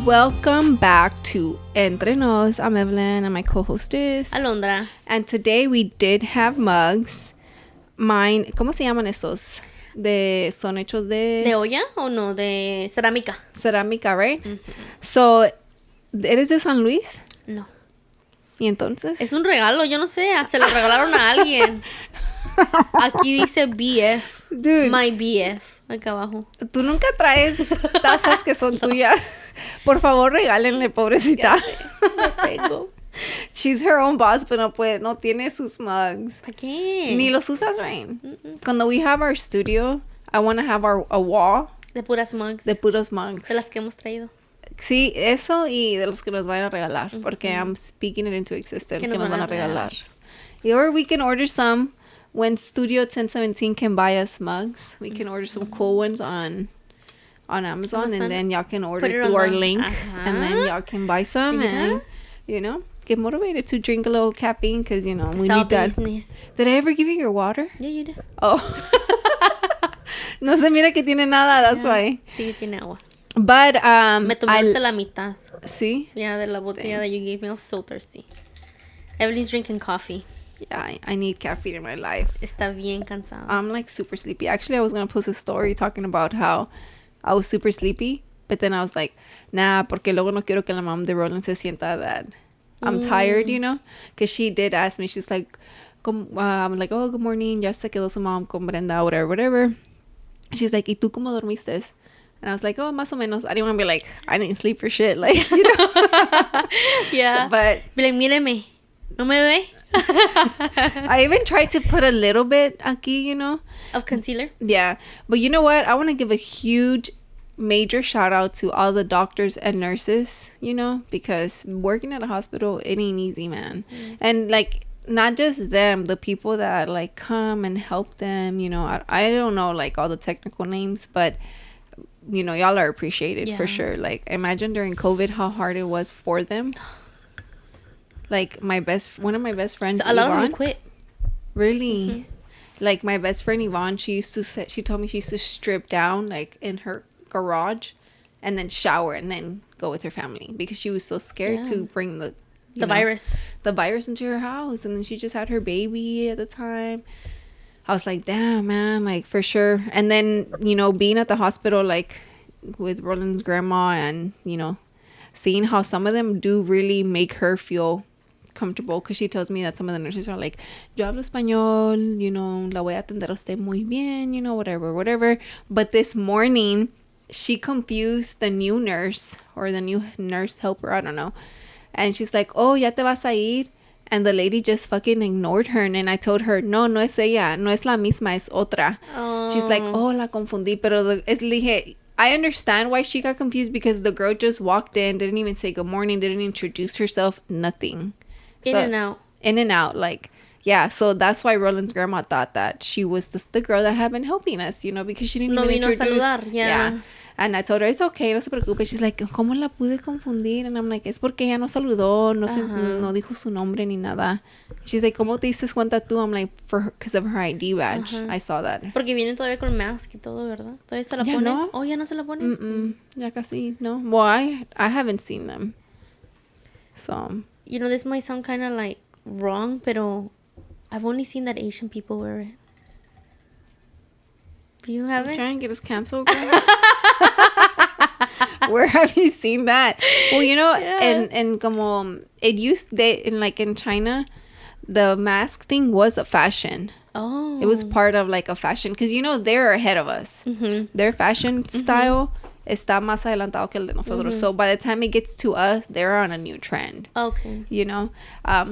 Welcome back to Entre Nos. I'm Evelin and my co-host is Alondra. And today we did have mugs. Mine, ¿cómo se llaman esos? Son hechos de... ¿De olla o no? De cerámica. Cerámica, right? Mm-hmm. So, ¿eres de San Luis? No. ¿Y entonces? Es un regalo, yo no sé. Se lo regalaron a alguien. Aquí dice BF. Dude. My BF. Acá abajo. Tú nunca traes tazas que son tuyas. Por favor, regálenle, pobrecita. No tengo. She's her own boss, pero no tiene sus mugs. ¿Para qué? Ni los usas, Rain. Cuando we have our studio, I want to have a wall. De puras mugs. De puros mugs. De las que hemos traído. Sí, eso y de los que nos van a regalar. Porque I'm speaking it into existence. Que nos van a regalar. Or we can order some. When Studio 1017 can buy us mugs, we can order some cool ones on Amazon. And then y'all can order through our link. And then y'all can buy some. And, you know, get motivated to drink a little caffeine because, you know, we need that. Did I ever give you your water? Yeah, you did. Oh. No se mira que tiene nada, that's why. Sí, tiene agua. But, me tomaste la mitad. Sí? Yeah, de la botella that you gave me. I was so thirsty. Evelyn's drinking coffee. Yeah, I need caffeine in my life. Está bien cansada. I'm like super sleepy. Actually, I was going to post a story talking about how I was super sleepy. But then I was like, nah, porque luego no quiero que la mom de Roland se sienta that I'm tired, you know? Because she did ask me. She's like, I'm like, oh, good morning. Ya se quedó su mom con Brenda, whatever. She's like, ¿y tú cómo dormiste? And I was like, oh, más o menos. I didn't want to be like, I didn't sleep for shit. Like, you know? Yeah. But be like, míreme. ¿No me ve? I even tried to put a little bit aquí, you know. Of concealer? Yeah. But you know what? I want to give a huge, major shout out to all the doctors and nurses, you know, because working at a hospital, it ain't easy, man. And like, not just them, the people that like come and help them, you know. I don't know like all the technical names, but you know, y'all are appreciated for sure. Like, imagine during COVID how hard it was for them. Like one of my best friends, so a lot Yvonne, of them quit. Really? Mm-hmm. Like my best friend Yvonne, she told me she used to strip down like in her garage and then shower and then go with her family because she was so scared to bring the virus into her house. And then she just had her baby at the time. I was like, damn, man, like for sure. And then, you know, being at the hospital like with Roland's grandma and, you know, seeing how some of them do really make her feel comfortable, because she tells me that some of the nurses are like, yo hablo español, you know, la voy a atender a usted muy bien, you know, whatever. But this morning, she confused the new nurse or the new nurse helper, I don't know. And she's like, oh, ya te vas a ir. And the lady just fucking ignored her. And I told her, no es ella, no es la misma, es otra. Oh. She's like, oh, la confundí. Pero le dije, I understand why she got confused because the girl just walked in, didn't even say good morning, didn't introduce herself, nothing. In and out. Like, yeah. So that's why Roland's grandma thought that she was the girl that had been helping us, you know, because she didn't even introduce. Saludar, yeah. And I told her, it's okay, no se preocupe. She's like, ¿cómo la pude confundir? And I'm like, es porque ella no saludó, no dijo su nombre ni nada. She's like, ¿cómo te diste cuenta tú? I'm like, because of her ID badge. I saw that. Porque vienen todavía con mask y todo, ¿verdad? ¿Todavía se la ponen? No. Oh, ya no se la ponen? Ya casi, no. Well, I haven't seen them. So. You know, this might sound kind of like wrong, pero I've only seen that Asian people wear it. You haven't? Trying to get us canceled, girl? Where have you seen that? Well, you know, and como it used in China, the mask thing was a fashion. Oh. It was part of like a fashion because you know they're ahead of us. Mm-hmm. Their fashion style está más adelantado que el de nosotros. So by the time it gets to us, they're on a new trend. Okay. You know,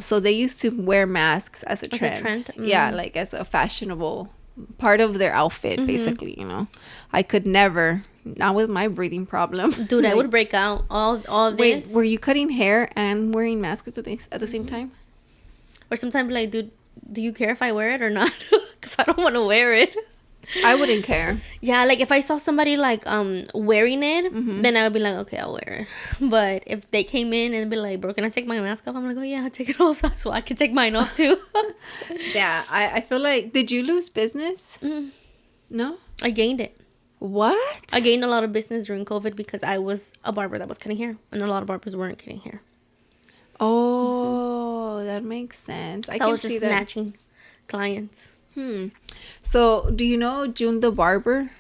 so they used to wear masks as a trend. Yeah, like as a fashionable part of their outfit, basically. You know, I could never. Not with my breathing problem. Dude, I would break out all this. Wait, were you cutting hair and wearing masks at the same time? Or sometimes like, dude, do you care if I wear it or not? Because I don't want to wear it. I wouldn't care. Yeah, like if I saw somebody like wearing it, then I would be like, okay, I'll wear it. But if they came in and be like, bro, can I take my mask off? I'm like, oh yeah, I'll take it off so I can take mine off too. Yeah, I feel like, did you lose business? Mm. No? I gained it. What? I gained a lot of business during COVID because I was a barber that was cutting hair, and a lot of barbers weren't cutting hair. Oh, that makes sense. I was just snatching clients. So, do you know June the barber?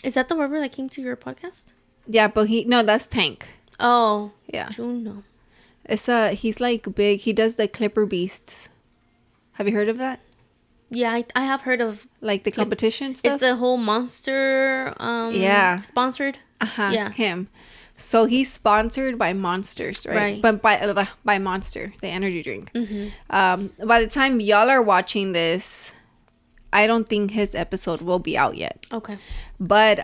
Is that the barber that came to your podcast? Yeah, but that's Tank. Oh, yeah. June, no. He's like big. He does the Clipper Beasts. Have you heard of that? Yeah, I have heard of like the competition stuff. It's the whole Monster. Sponsored. Yeah, him. So he's sponsored by Monsters, right? But by Monster, the energy drink. By the time y'all are watching this, I don't think his episode will be out yet. Okay. But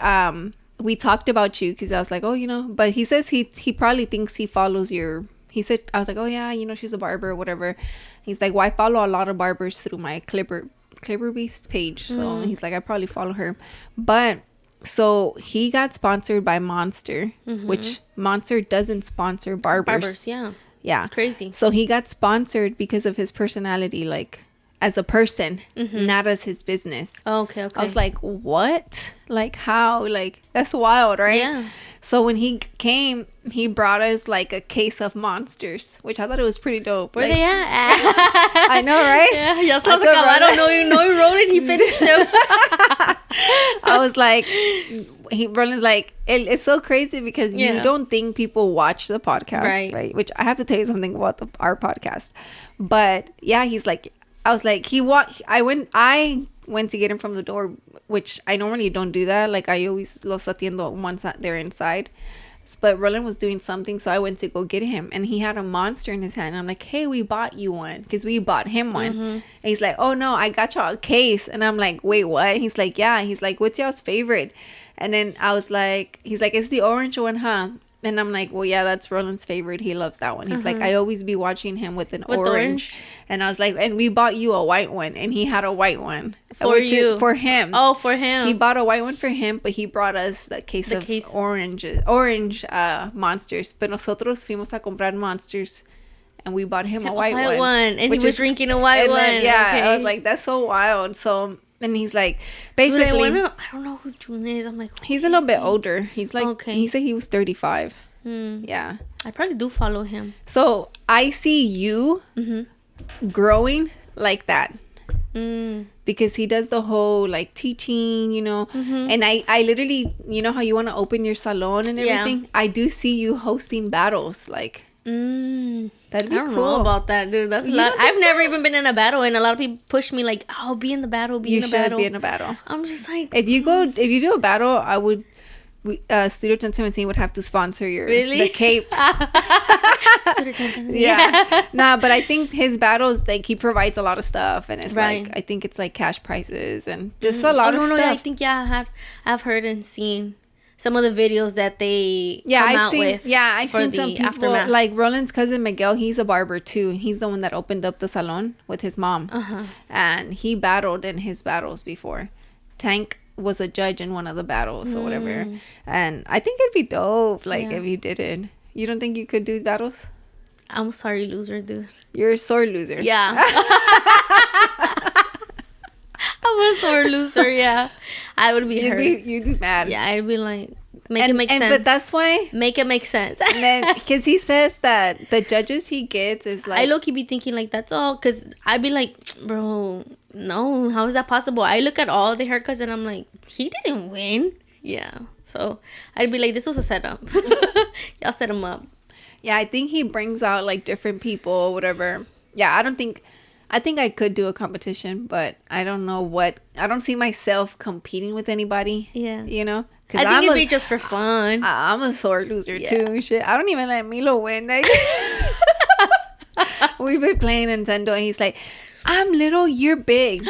we talked about you because I was like, oh, but he says he probably thinks he follows your. He said, I was like, oh yeah, she's a barber or whatever. He's like, well, I follow a lot of barbers through my Clipper Beast page. So he's like, I probably follow her. But so he got sponsored by Monster, which Monster doesn't sponsor barbers. Yeah. Yeah. It's crazy. So he got sponsored because of his personality, like as a person, not as his business. Oh, okay. I was like, what? Like how? Like that's wild, right? Yeah. So when he came, he brought us like a case of Monsters, which I thought it was pretty dope. Where like, they at? I know, right? Yeah, ya se los acabaron. No, he wrote it. He finished them. I was like, Roland's like, it's so crazy because you don't think people watch the podcast, right? Which I have to tell you something about our podcast. But yeah, he's like, I was like, I went to get him from the door, which I normally don't do that. Like I always los atiendo once they're inside. But Roland was doing something, so I went to go get him, and he had a Monster in his hand. And I'm like, hey, we bought you one because we bought him one. And he's like, oh no, I got y'all a case. And I'm like, wait, what? He's like, yeah. He's like, what's y'all's favorite? And then I was like, he's like, it's the orange one, huh? And I'm like, well, yeah, that's Roland's favorite. He loves that one. He's like, I always be watching him with an orange. And I was like, and we bought you a white one. And he had a white one. For him. Oh, for him. He bought a white one for him, but he brought us the case of orange Monsters. But nosotros fuimos a comprar Monsters. And we bought him a white one. And he was drinking a white one. I was like, that's so wild. So... And he's like, basically, I don't know who June is. I'm like, he's a little bit older. He's like, he said he was 35. Yeah. I probably do follow him. So I see you growing like that. Because he does the whole like teaching, and I literally, how you want to open your salon and everything. I do see you hosting battles like. That'd be I don't know about that, dude. That's a lot. I've never even been in a battle, and a lot of people push me like, "Oh, be in the battle. You should be in a battle." I'm just like, if you do a battle, I would. Studio 1017 would have to sponsor the cape. Yeah. Nah, but I think his battles, like he provides a lot of stuff, and it's like I think it's like cash prizes and just a lot of stuff. I think I've heard and seen some of the videos that they I've seen some people aftermath. Like Roland's cousin Miguel. He's a barber too. He's the one that opened up the salon with his mom, and he battled in his battles before. Tank was a judge in one of the battles or whatever, and I think it'd be dope. Like if you did it, you don't think you could do battles? I'm a sorry loser, dude. You're a sore loser. Yeah. I'm a sore loser, yeah. I would be hurt. You'd be mad. Yeah, I'd be like, make it make sense. But that's why... Make it make sense. Because he says that the judges he gets is like... I low-key be thinking like, that's all. Because I'd be like, bro, no, how is that possible? I look at all the haircuts and I'm like, he didn't win. Yeah. So I'd be like, this was a setup. Y'all set him up. Yeah, I think he brings out like different people or whatever. Yeah, I think I could do a competition, but I don't know what. I don't see myself competing with anybody. Yeah. I think it'd be just for fun. I'm a sore loser too. Shit. I don't even let Milo win. Like, we've been playing Nintendo and he's like, I'm little, you're big.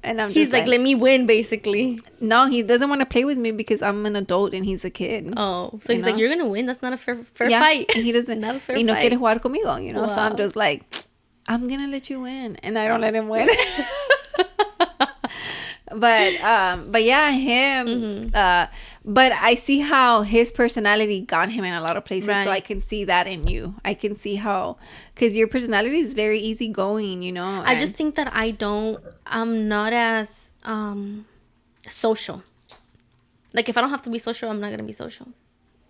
And he's like, let me win, basically. No, he doesn't want to play with me because I'm an adult and he's a kid. Oh, so he's like, you're going to win. That's not a fair fight. And he doesn't. Not a fair fight. Quiere jugar conmigo, Wow. So I'm just like, I'm going to let you win. And I don't let him win. But yeah, him. But I see how his personality got him in a lot of places. Right. So I can see that in you. I can see how, because your personality is very easygoing, I just think that I'm not as social. Like, if I don't have to be social, I'm not going to be social.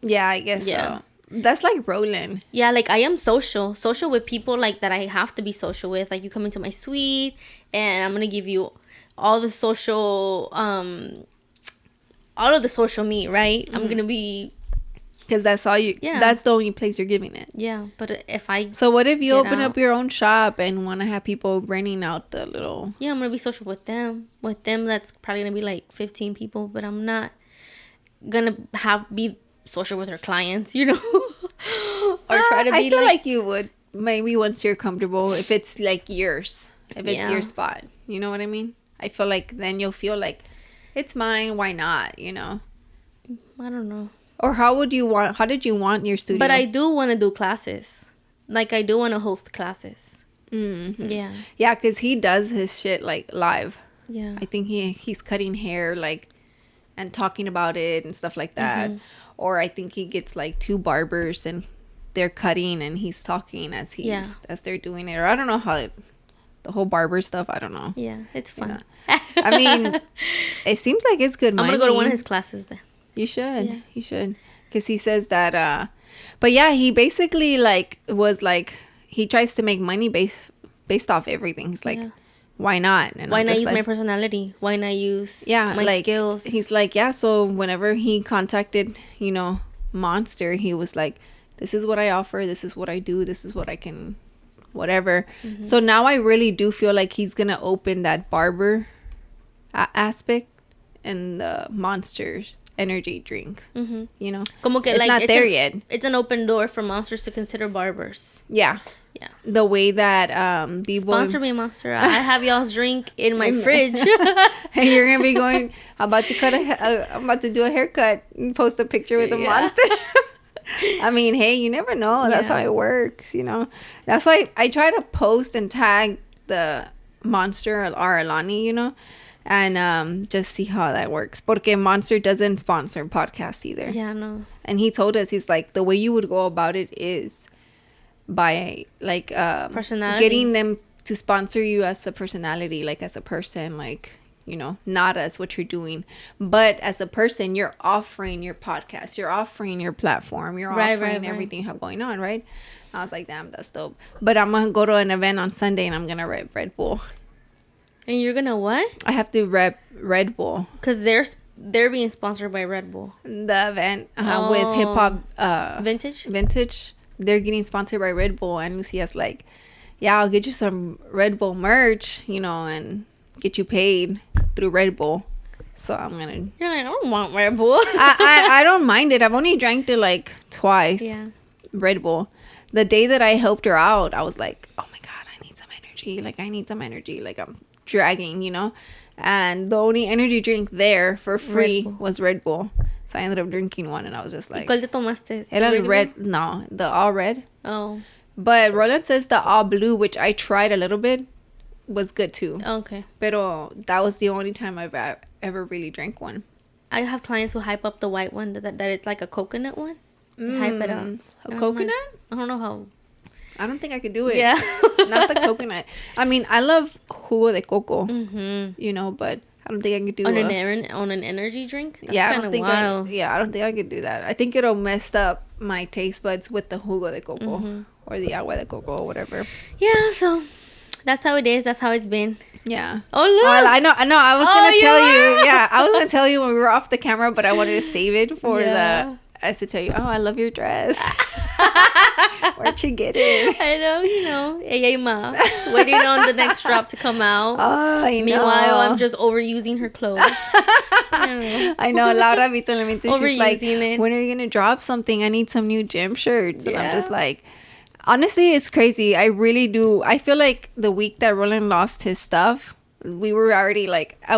Yeah, I guess so. That's like Roland. Yeah, like, I am social with people, like, that I have to be social with. Like, you come into my suite, and I'm going to give you all the social, all of the social me, right? I'm going to be... Because that's all you... Yeah. That's the only place you're giving it. Yeah, but if I... So what if you open up your own shop and want to have people renting out the little... Yeah, I'm going to be social with them. With them, that's probably going to be, like, 15 people. But I'm not going to be social with her clients, you know? Or try to be I feel like you would. Maybe once you're comfortable. If it's, like, yours. If it's your spot. You know what I mean? I feel like then you'll feel like, it's mine, why not, you know? I don't know. Or how did you want your studio? But I do want to do classes. Like, I do want to host classes. Mm-hmm. Yeah. Yeah, because he does his shit, like, live. Yeah. I think he's cutting hair, like, and talking about it and stuff like that. Mm-hmm. Or I think he gets, like, 2 barbers and they're cutting and he's talking as they're doing it. Or I don't know how the whole barber stuff, I don't know. Yeah, it's fun. You know? I mean, it seems like it's good money. I'm going to go to one of his classes then. You should. Yeah. You should. Because he says that, but yeah, he basically, like, was like, he tries to make money based off everything. He's like, why not? And why not use my personality? Why not use my skills? He's like, yeah, so whenever he contacted, you know, Monster, he was like, this is what I offer. This is what I do. This is what I can, whatever. Mm-hmm. So now I really do feel like he's going to open that barber aspect and the Monsters energy drink. Mm-hmm. You know, como que, it's like, not there yet. It's an open door for Monsters to consider barbers. Yeah. The way that sponsor me, Monster. I have y'all's drink in my fridge. And you're gonna be going. I'm about to do a haircut and post a picture with a Monster. I mean, hey, you never know. That's how it works. You know. That's why I try to post and tag the Monster or Alani. You know. And just see how that works. Porque Monster doesn't sponsor podcasts either. Yeah, no. And he told us, he's like, the way you would go about it is by, like, personality. Getting them to sponsor you as a personality, like, as a person, like, you know, not as what you're doing. But as a person, you're offering your podcast. You're offering your platform. You're offering everything you have going on, right? I was like, damn, that's dope. But I'm going to go to an event on Sunday and I'm going to rep Red Bull. And you're gonna what? I have to rep Red Bull because they're being sponsored by Red Bull. The event with hip hop vintage. They're getting sponsored by Red Bull, and Lucia's like, "Yeah, I'll get you some Red Bull merch, you know, and get you paid through Red Bull." So I'm gonna. You're like, I don't want Red Bull. I don't mind it. I've only drank it like twice. Yeah. Red Bull. The day that I helped her out, I was like, "Oh my god, I need some energy. Like I need some energy. Like I'm dragging, you know." And the only energy drink there for free was Red Bull. So I ended up drinking one and I was just like, ¿Cuál te tomaste? Era red. No, the all red. Oh. But Roland says the all blue, which I tried a little bit, was good too. Okay. Pero that was the only time I've ever really drank one. I have clients who hype up the white one, that it's like a coconut one. Hype it up. A coconut? I don't know how. I don't think I could do it. Yeah. Not the coconut. I mean, I love jugo de coco, you know, but I don't think I could do on an energy drink. That's I don't think I could do that. I think it'll mess up my taste buds with the jugo de coco or the agua de coco or whatever. Yeah, so that's how it is. That's how it's been. Yeah. Oh, look. Well, I know. I was gonna tell you. Yeah, I was gonna tell you when we were off the camera, but I wanted to save it for I said tell you, oh, I love your dress. Where'd you get it? I know, you know. Ella y Ma. Waiting on the next drop to come out. Oh, I know. Meanwhile, I'm just overusing her clothes. I know. Laura me telling me too. She's like, it. When are you going to drop something? I need some new gym shirts. And I'm just like, honestly, it's crazy. I really do. I feel like the week that Roland lost his stuff, we were already like, I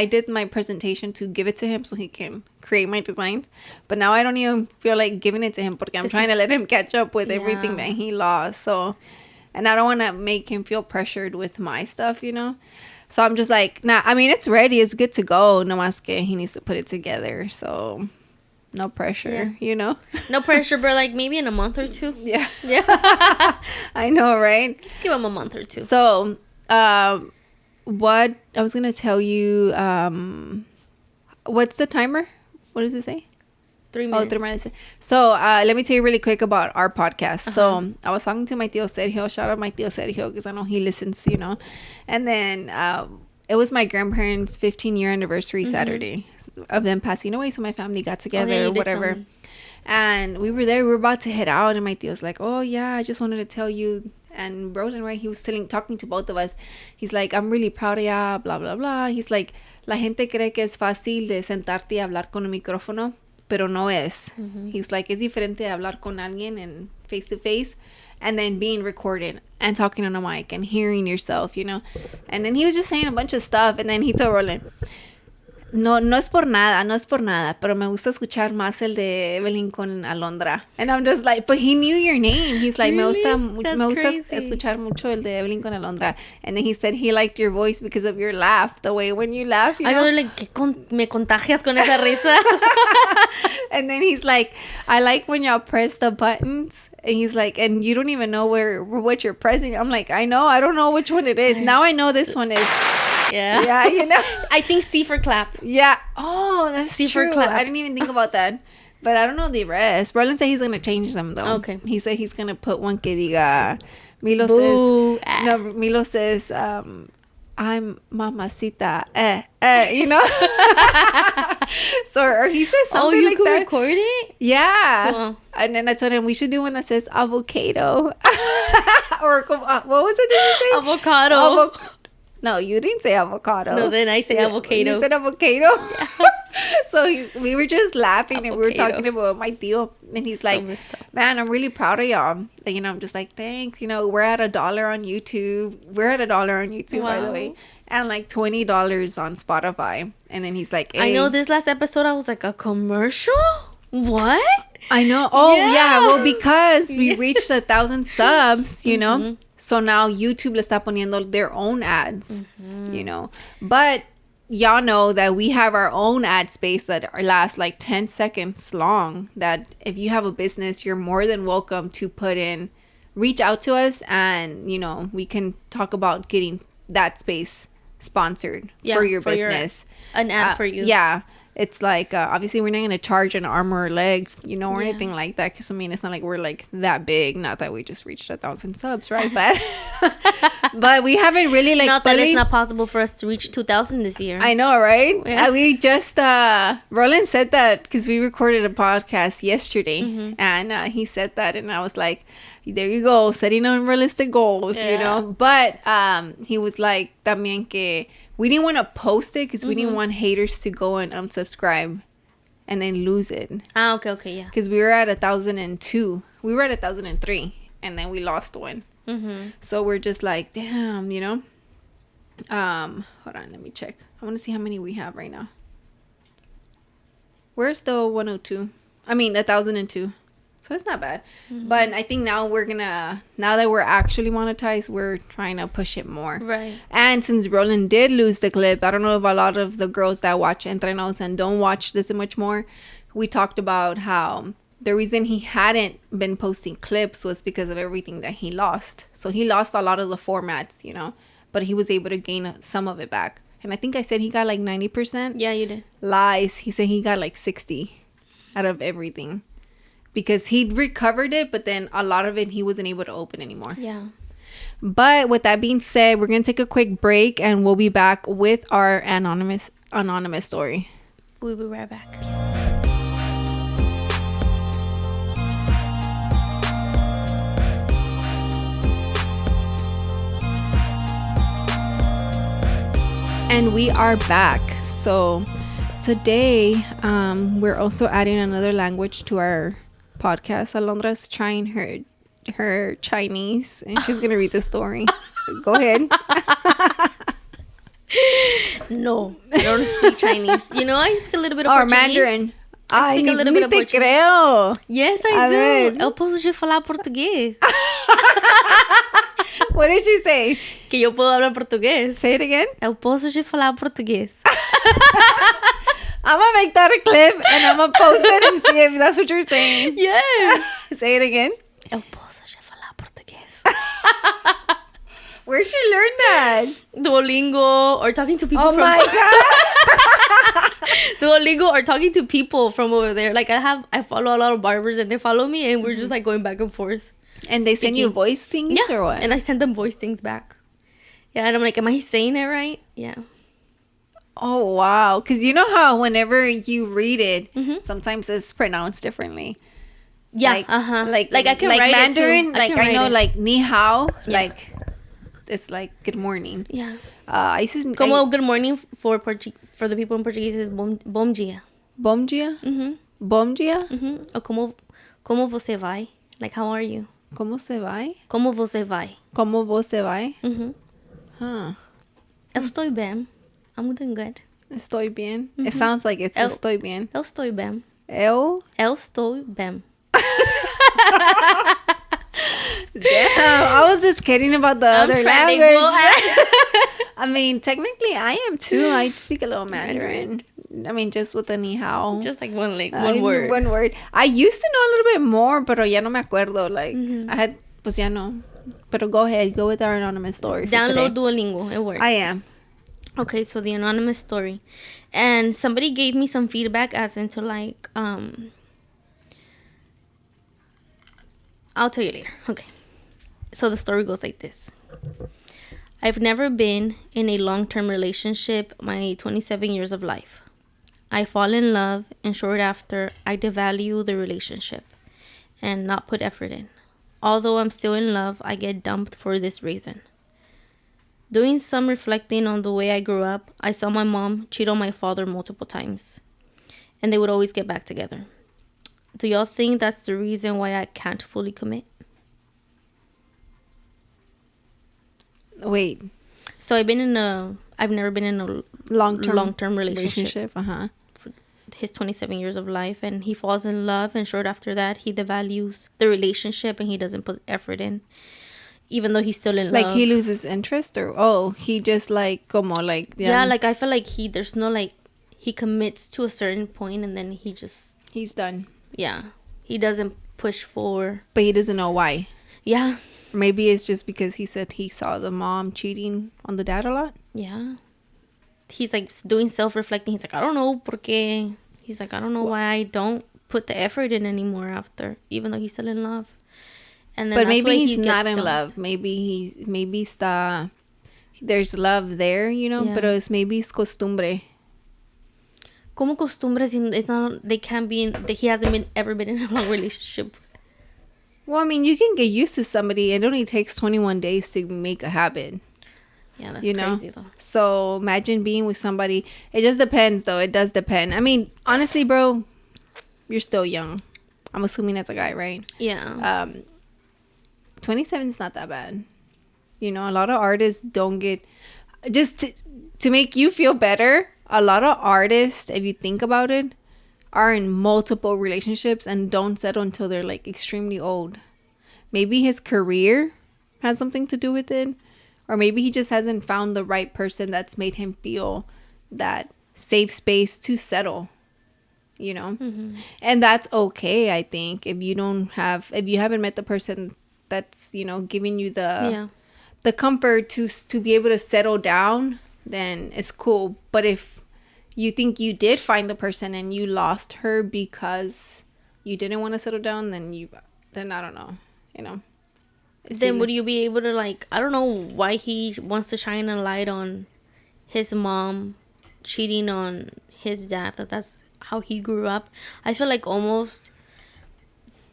did my presentation to give it to him so he can create my designs, but now I don't even feel like giving it to him because I'm trying to let him catch up with everything that he lost. So, and I don't want to make him feel pressured with my stuff, you know. So I'm just like, nah. I mean, it's ready. It's good to go. No más que he needs to put it together. So, no pressure, you know. No pressure, but like maybe in a month or two. Yeah. I know, right? Let's give him a month or two. So, what I was gonna tell you, what's the timer? What does it say? 3 minutes. Oh, 3 minutes. So let me tell you really quick about our podcast. So I was talking to my tío Sergio. Shout out my tío Sergio because I know he listens, you know. And then it was my grandparents' 15-year anniversary Saturday of them passing away. So my family got together or whatever. And we were there. We were about to head out. And my tío was like, oh, yeah, I just wanted to tell you. And Roland, right, he was talking to both of us. He's like, I'm really proud of ya, blah, blah, blah. He's like, la gente cree que es fácil de sentarte y hablar con un micrófono. Pero no es. He's like, es diferente de hablar con alguien and face to face and then being recorded and talking on a mic and hearing yourself, you know. And then he was just saying a bunch of stuff. And then he told Roland, no es por nada, pero me gusta escuchar más el de Evelin con Alondra. And I'm just like, but he knew your name. He's like, really? me gusta escuchar mucho el de Evelin con Alondra. And then he said he liked your voice because of your laugh, the way when you laugh, you know. I know, like, me contagias con esa risa. And then he's like, I like when y'all press the buttons. And he's like, and you don't even know what you're pressing. I'm like, I know, I don't know which one it is. Now I know this one is. Yeah, you know. I think C for clap. Yeah. Oh, that's C true. for clap. I didn't even think about that. But I don't know the rest. Roland said he's going to change them, though. Okay. He said he's going to put one que diga, Milo says, I'm mamacita, you know? So, or he says something like that. Oh, you could record it? Yeah. Cool. And then I told him we should do one that says avocado. Or, what was it that you say? Avocado. No, you didn't say avocado. No, then I say avocado. You said avocado? Yeah. So we were just laughing avocado. And we were talking about my tío. And he's so like, man, I'm really proud of y'all. And, you know, I'm just like, thanks. You know, we're at $1 on YouTube. We're at $1 on YouTube, by the way. And like $20 on Spotify. And then he's like, hey. I know this last episode, I was like, a commercial? What? I know. Oh, yeah. Well, because we reached 1,000 subs, you know. So now YouTube le está poniendo their own ads, you know. But y'all know that we have our own ad space that lasts like 10 seconds long. That if you have a business, you're more than welcome to reach out to us. And, you know, we can talk about getting that space sponsored for your business. An ad for you. Yeah. It's like, obviously, we're not going to charge an arm or a leg, you know, or anything like that. Because, I mean, it's not like we're, like, that big. Not that we just reached 1,000 subs, right? But we haven't really, like... Not that it's not possible for us to reach 2,000 this year. I know, right? Yeah. We just... Roland said that because we recorded a podcast yesterday. And he said that. And I was like, there you go. Setting unrealistic goals, you know? But he was like, también que... We didn't want to post it because we didn't want haters to go and unsubscribe and then lose it. Okay, yeah. Because we were at 1,002. We were at 1,003 and then we lost one. So we're just like, damn, you know. Hold on, let me check. I want to see how many we have right now. Where's the 102? I mean, 1,002. So it's not bad. But I think now now that we're actually monetized, we're trying to push it more. Right. And since Roland did lose the clip, I don't know if a lot of the girls that watch Entre Nos and don't watch this much more, we talked about how the reason he hadn't been posting clips was because of everything that he lost. So he lost a lot of the formats, you know, but he was able to gain some of it back. And I think I said he got like 90%. Yeah, you did. Lies. He said he got like 60 out of everything. Because he recovered it, but then a lot of it he wasn't able to open anymore. Yeah. But with that being said, we're going to take a quick break and we'll be back with our anonymous story. We'll be right back. And we are back. So today, we're also adding another language to our podcast. Alondra's trying her Chinese and she's gonna read the story. Go ahead. No, I don't speak Chinese. You know, I speak a little bit of Portuguese. Mandarin. I speak a little bit of Portuguese. Creo. Yes, I do. Eu posso falar português. What did you say? Que eu puedo hablar português. Say it again. Eu posso falar português. I'm gonna make that a clip and I'm gonna post it and see if that's what you're saying. Yes. Say it again. Eu posso falar português. Where'd you learn that? Duolingo or talking to people my God. Duolingo or talking to people from over there. Like I follow a lot of barbers and they follow me and we're just like going back and forth. And they send you voice things or what? And I send them voice things back. Yeah, and I'm like, am I saying it right? Yeah. Oh, wow. Because you know how whenever you read it, sometimes it's pronounced differently. Yeah, like I can like write Mandarin, it too. like I know, like ni hao, like it's like good morning. Yeah. I used to good morning for the people in Portuguese is bom dia. Bom dia. Bom dia. Or como você vai? Like how are you? Como se vai? Como você vai? Como você vai? Huh. Eu estou bem. I'm doing good. Estoy bien. It sounds like it's estoy bien. Eu estou bem. Eu estou bem. Damn, I was just kidding about the other language. I mean, technically, I am too. I speak a little Mandarin. I mean, just with the ni hao. Just like one word. One word. I used to know a little bit more, pero ya no me acuerdo. Like, I had, pues ya no. Pero go ahead. Go with our anonymous story. Download Duolingo. It works. I am. Okay, so the anonymous story. And somebody gave me some feedback as into like, I'll tell you later. Okay. So the story goes like this. I've never been in a long-term relationship my 27 years of life. I fall in love and short after I devalue the relationship and not put effort in. Although I'm still in love, I get dumped for this reason. Doing some reflecting on the way I grew up, I saw my mom cheat on my father multiple times. And they would always get back together. Do y'all think that's the reason why I can't fully commit? Wait. So I've never been in a long-term relationship. For his 27 years of life, and he falls in love, and short after that, he devalues the relationship and he doesn't put effort in, even though he's still in love. Like he loses interest, or he just like como like like I feel like there's no like he commits to a certain point and then he's done. Yeah, he doesn't push forward, but he doesn't know why. Yeah. Maybe it's just because he said he saw the mom cheating on the dad a lot. Yeah. He's like doing self-reflecting. He's like, I don't know porque. He's like, I don't know why I don't put the effort in anymore after, even though he's still in love. And then but maybe he's not in love. Maybe there's love there, you know. Pero es maybe es costumbre. Como costumbre? It's not. They can't be. He hasn't ever been in a long relationship. Well, I mean, you can get used to somebody. It only takes 21 days to make a habit. Yeah, that's crazy, though. So imagine being with somebody. It just depends, though. It does depend. I mean, honestly, bro, you're still young. I'm assuming that's a guy, right? Yeah. 27 is not that bad. You know, a lot of artists don't get... Just to make you feel better, a lot of artists, if you think about it, are in multiple relationships and don't settle until they're like extremely old. Maybe his career has something to do with it, or maybe he just hasn't found the right person that's made him feel that safe space to settle, you know. And that's okay. I think if you haven't met the person that's, you know, giving you the comfort to be able to settle down, then it's cool. But if you think you did find the person and you lost her because you didn't want to settle down, then I don't know, you know. Then would you be able to, like, I don't know why he wants to shine a light on his mom cheating on his dad, that's how he grew up. I feel like almost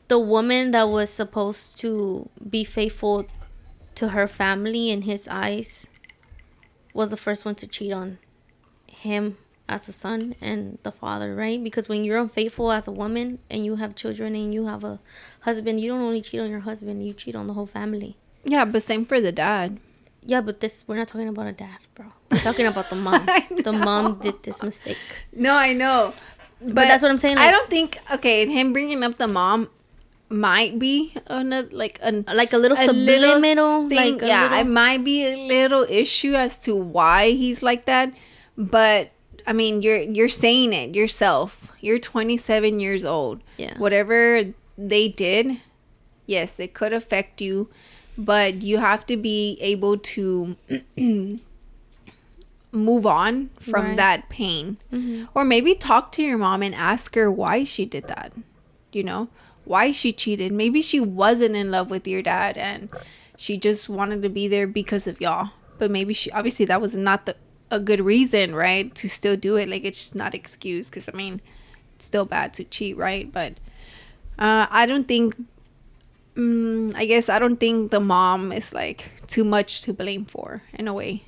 the woman that was supposed to be faithful to her family in his eyes was the first one to cheat on him as a son and the father, right? Because when you're unfaithful as a woman and you have children and you have a husband, you don't only cheat on your husband, you cheat on the whole family. Yeah, but same for the dad. Yeah, but we're not talking about a dad, bro. We're talking about the mom. The mom did this mistake. No, I know. But that's what I'm saying. Like, I don't think, him bringing up the mom might be a little subliminal thing. It might be a little issue as to why he's like that. But I mean, you're saying it yourself. You're 27 years old. Yeah. Whatever they did, yes, it could affect you, but you have to be able to move on from that pain. Or maybe talk to your mom and ask her why she did that, you know, why she cheated. Maybe she wasn't in love with your dad and she just wanted to be there because of y'all, but maybe she, obviously that was not a good reason, right, to still do it. Like, it's not excuse, because I mean, it's still bad to cheat, right? But I don't think I guess I don't think the mom is like too much to blame for, in a way.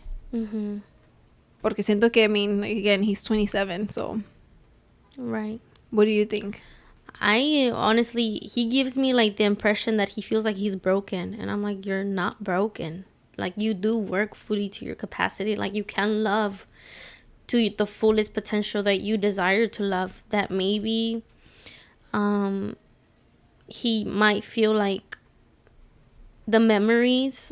Porque siento que, I mean, again, he's 27, so. Right. What do you think? I honestly, he gives me like the impression that he feels like he's broken. And I'm like, you're not broken. Like, you do work fully to your capacity. Like, you can love to the fullest potential that you desire to love. That maybe he might feel like the memories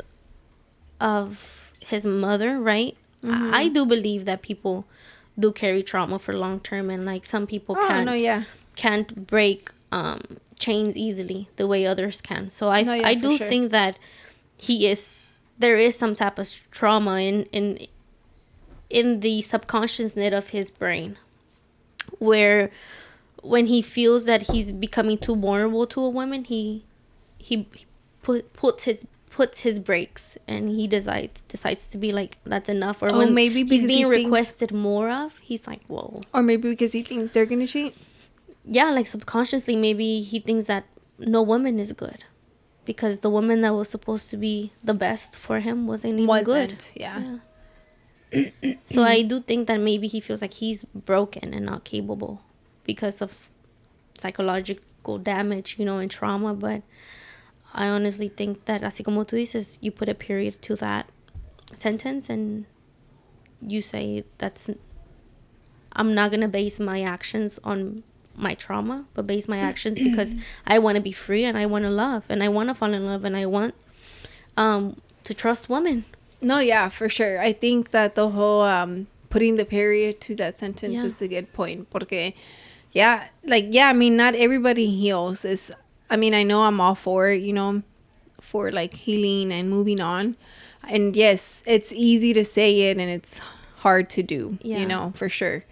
of his mother, right? I do believe that people do carry trauma for long term, and like some people can't break chains easily the way others can. So I do think that there is some type of trauma in the subconsciousness of his brain, where when he feels that he's becoming too vulnerable to a woman, he puts his brakes, and he decides to be like, that's enough. Or when maybe he's being requested more of, he's like, whoa. Or maybe because he thinks they're gonna cheat. Yeah, like subconsciously, maybe he thinks that no woman is good, because the woman that was supposed to be the best for him wasn't even good. Yeah. So I do think that maybe he feels like he's broken and not capable because of psychological damage, you know, and trauma. But I honestly think that, así como tú dices, you put a period to that sentence and you say, I'm not going to base my actions on my trauma, but base my actions because I want to be free, and I want to love, and I want to fall in love, and I want to trust women. No, yeah, for sure. I think that the whole putting the period to that sentence is a good point. Porque, I mean, not everybody heals. I mean, I know I'm all for it, you know, for like healing and moving on. And yes, it's easy to say it and it's hard to do, you know, for sure.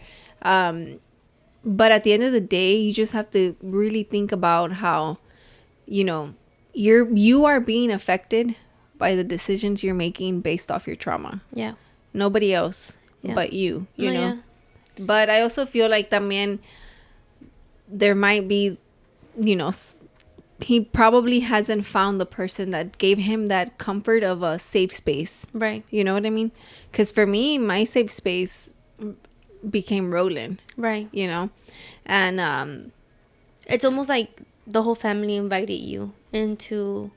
But at the end of the day, you just have to really think about how, you know, you are being affected by the decisions you're making based off your trauma. Yeah. Nobody else but you know. Yeah. But I also feel like también there might be, you know, he probably hasn't found the person that gave him that comfort of a safe space. Right. You know what I mean? Because for me, my safe space became Roland. Right. You know? And it's almost like the whole family invited you into...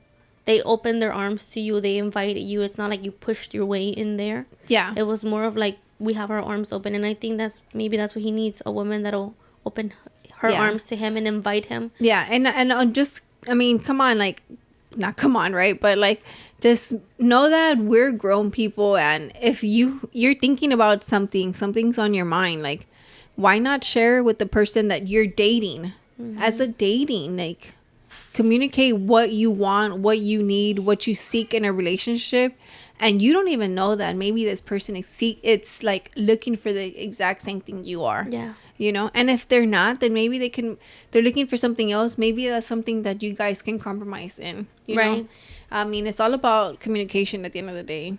They opened their arms to you. They invited you. It's not like you pushed your way in there. Yeah. It was more of like, we have our arms open. And I think that's what he needs. A woman that'll open her arms to him and invite him. Yeah. And just, I mean, come on, like, not come on, right? But like, just know that we're grown people. And if you're thinking about something's on your mind, like, why not share with the person that you're dating? As a dating, like, communicate what you want, what you need, what you seek in a relationship. And you don't even know that maybe this person it's like looking for the exact same thing you are. Yeah. You know, and if they're not, then maybe they're looking for something else. Maybe that's something that you guys can compromise in, you know? I mean, it's all about communication at the end of the day.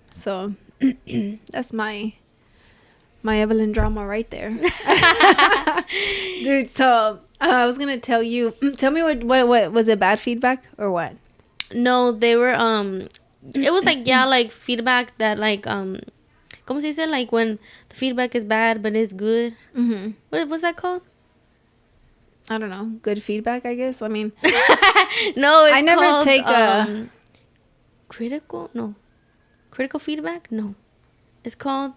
So that's my Evelin drama right there. Dude, so I was gonna tell me what was it, bad feedback or what? No, they were it was like like feedback that like como se dice, like when the feedback is bad but it's good. What's that called? I don't know. Good feedback, I guess. I mean, no, it's I never called, take a critical feedback. No, it's called,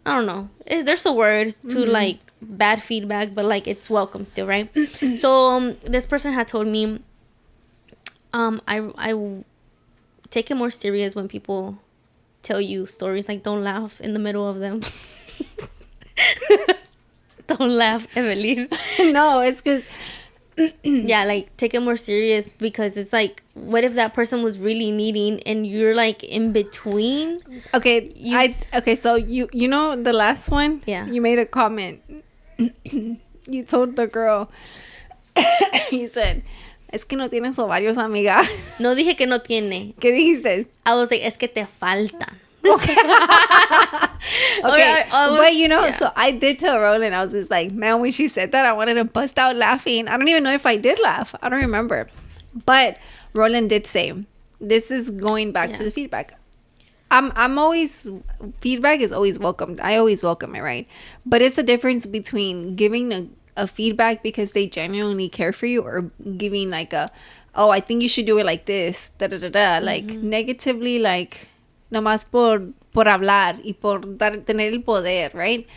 I don't know. There's a word to like bad feedback, but like it's welcome still, right? So this person had told me, I take it more serious when people tell you stories. Like, don't laugh in the middle of them. Don't laugh, Evelyn. No, it's because Yeah, like take it more serious, because it's like, what if that person was really needing and you're like in between? Okay, okay, so you know the last one? Yeah. You made a comment. You told the girl, you said, es que no tienes ovarios, amiga. No dije que no tiene. ¿Qué dijiste? I was like, es que te faltan. Okay. Okay. But you know, yeah. So I did tell Roland, I was just like, man, when she said that, I wanted to bust out laughing. I don't even know if I did laugh. I don't remember. But Roland did say, this is going back to the feedback. I'm always, feedback is always welcomed. I always welcome it, right? But it's a difference between giving a feedback because they genuinely care for you, or giving like I think you should do it like this, like negatively, like nomás por hablar y por tener el poder, right?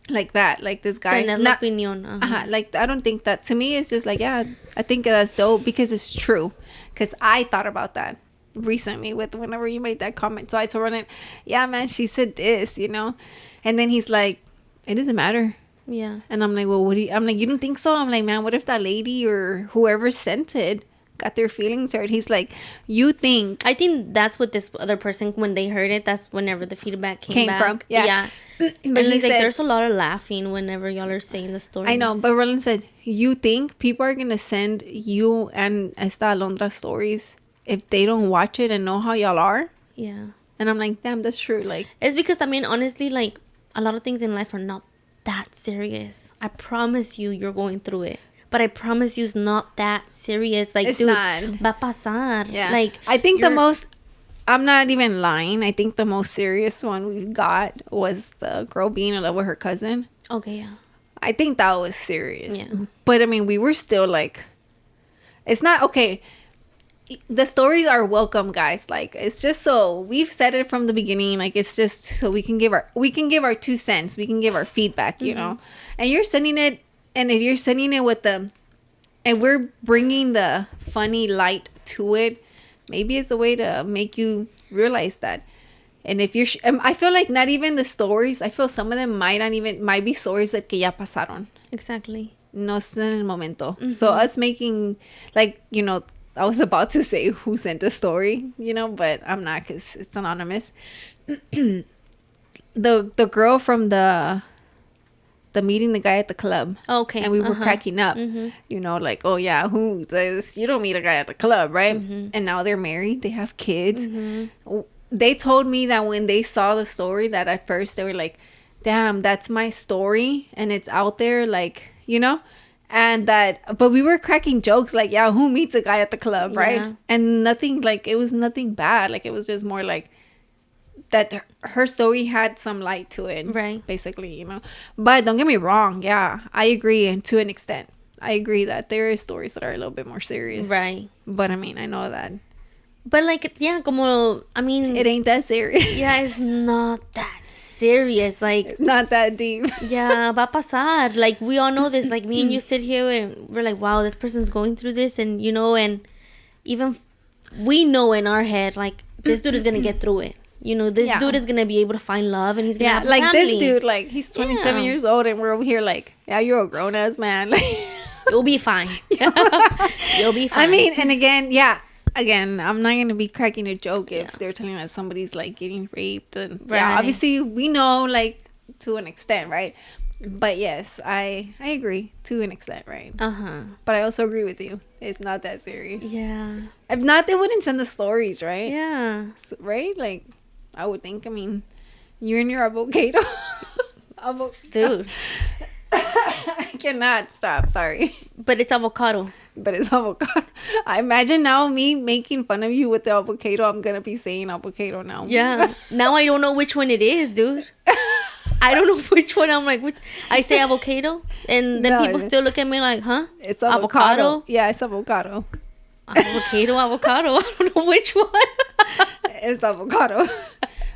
Like that, like this guy. Tener la opinión. Like, I don't think that, to me, it's just like, yeah, I think that's dope because it's true. Because I thought about that recently whenever you made that comment. So I told Ronan, yeah, man, she said this, you know? And then he's like, it doesn't matter. Yeah. And I'm like, well, I'm like, you don't think so? I'm like, man, what if that lady or whoever sent it got their feelings hurt? He's like, you think. I think that's what this other person, when they heard it, that's whenever the feedback came back. from. Yeah. But and he's like, there's a lot of laughing whenever y'all are saying the stories. I know, but Roland said, you think people are going to send you and esta Alondra stories if they don't watch it and know how y'all are? Yeah. And I'm like, damn, that's true. Like, it's because, I mean, honestly, like, a lot of things in life are not that serious. I promise you're going through it. But I promise you, it's not that serious. Like, it's dude, not. Va a pasar. Yeah. Like, I think the most, I'm not even lying, I think the most serious one we've got was the girl being in love with her cousin. Okay, yeah. I think that was serious. Yeah. But I mean, we were still like, it's not, okay, the stories are welcome, guys. Like, it's just so, we've said it from the beginning, like, it's just so we can give our 2 cents, we can give our feedback, you know? And you're sending it, and if you're sending it with and we're bringing the funny light to it, maybe it's a way to make you realize that. And if you're, I feel like not even the stories, I feel some of them might be stories that que ya pasaron. Exactly. No es en el momento. So us making, like, you know, I was about to say who sent a story, you know, but I'm not, because it's anonymous. The girl from the meeting the guy at the club. Okay. And we were cracking up, you know, like, oh yeah, who this? You don't meet a guy at the club, right? And now they're married, they have kids. They told me that when they saw the story, that at first they were like, damn, that's my story and it's out there, like, you know. And that, but we were cracking jokes like, yeah, who meets a guy at the club, right? Yeah. And nothing, like, it was nothing bad, like, it was just more like that her story had some light to it, right? Basically, you know. But don't get me wrong, yeah, I agree, and to an extent I agree that there are stories that are a little bit more serious, right? But I mean, I know that, but like, yeah, como, I mean, it ain't that serious. Yeah, it's not that serious, like, it's not that deep. Yeah, va a pasar. Like, we all know this. Like, me and you sit here and we're like, wow, this person's going through this, and you know, and even we know in our head, like, this dude is gonna get through it. You know, this dude is gonna be able to find love, and he's gonna have a like family. This dude, like, he's 27 years old, and we're over here like, yeah, you're a grown ass man. You'll be fine. You'll be fine. I mean, and again, I'm not gonna be cracking a joke if they're telling us somebody's like getting raped, and obviously we know, like, to an extent, right? But yes, I agree to an extent, right? But I also agree with you. It's not that serious. Yeah. If not, they wouldn't send the stories, right? Yeah. So, right? Like, I would think. I mean, you're in your avocado. Dude. I cannot stop. Sorry. But it's avocado. I imagine now me making fun of you with the avocado. I'm gonna be saying avocado now. Yeah. Now I don't know which one it is, dude. I don't know which one. I'm like, I say avocado, and then people still look at me like, huh? It's avocado. Yeah, it's avocado. Avocado. I don't know which one. It's avocado.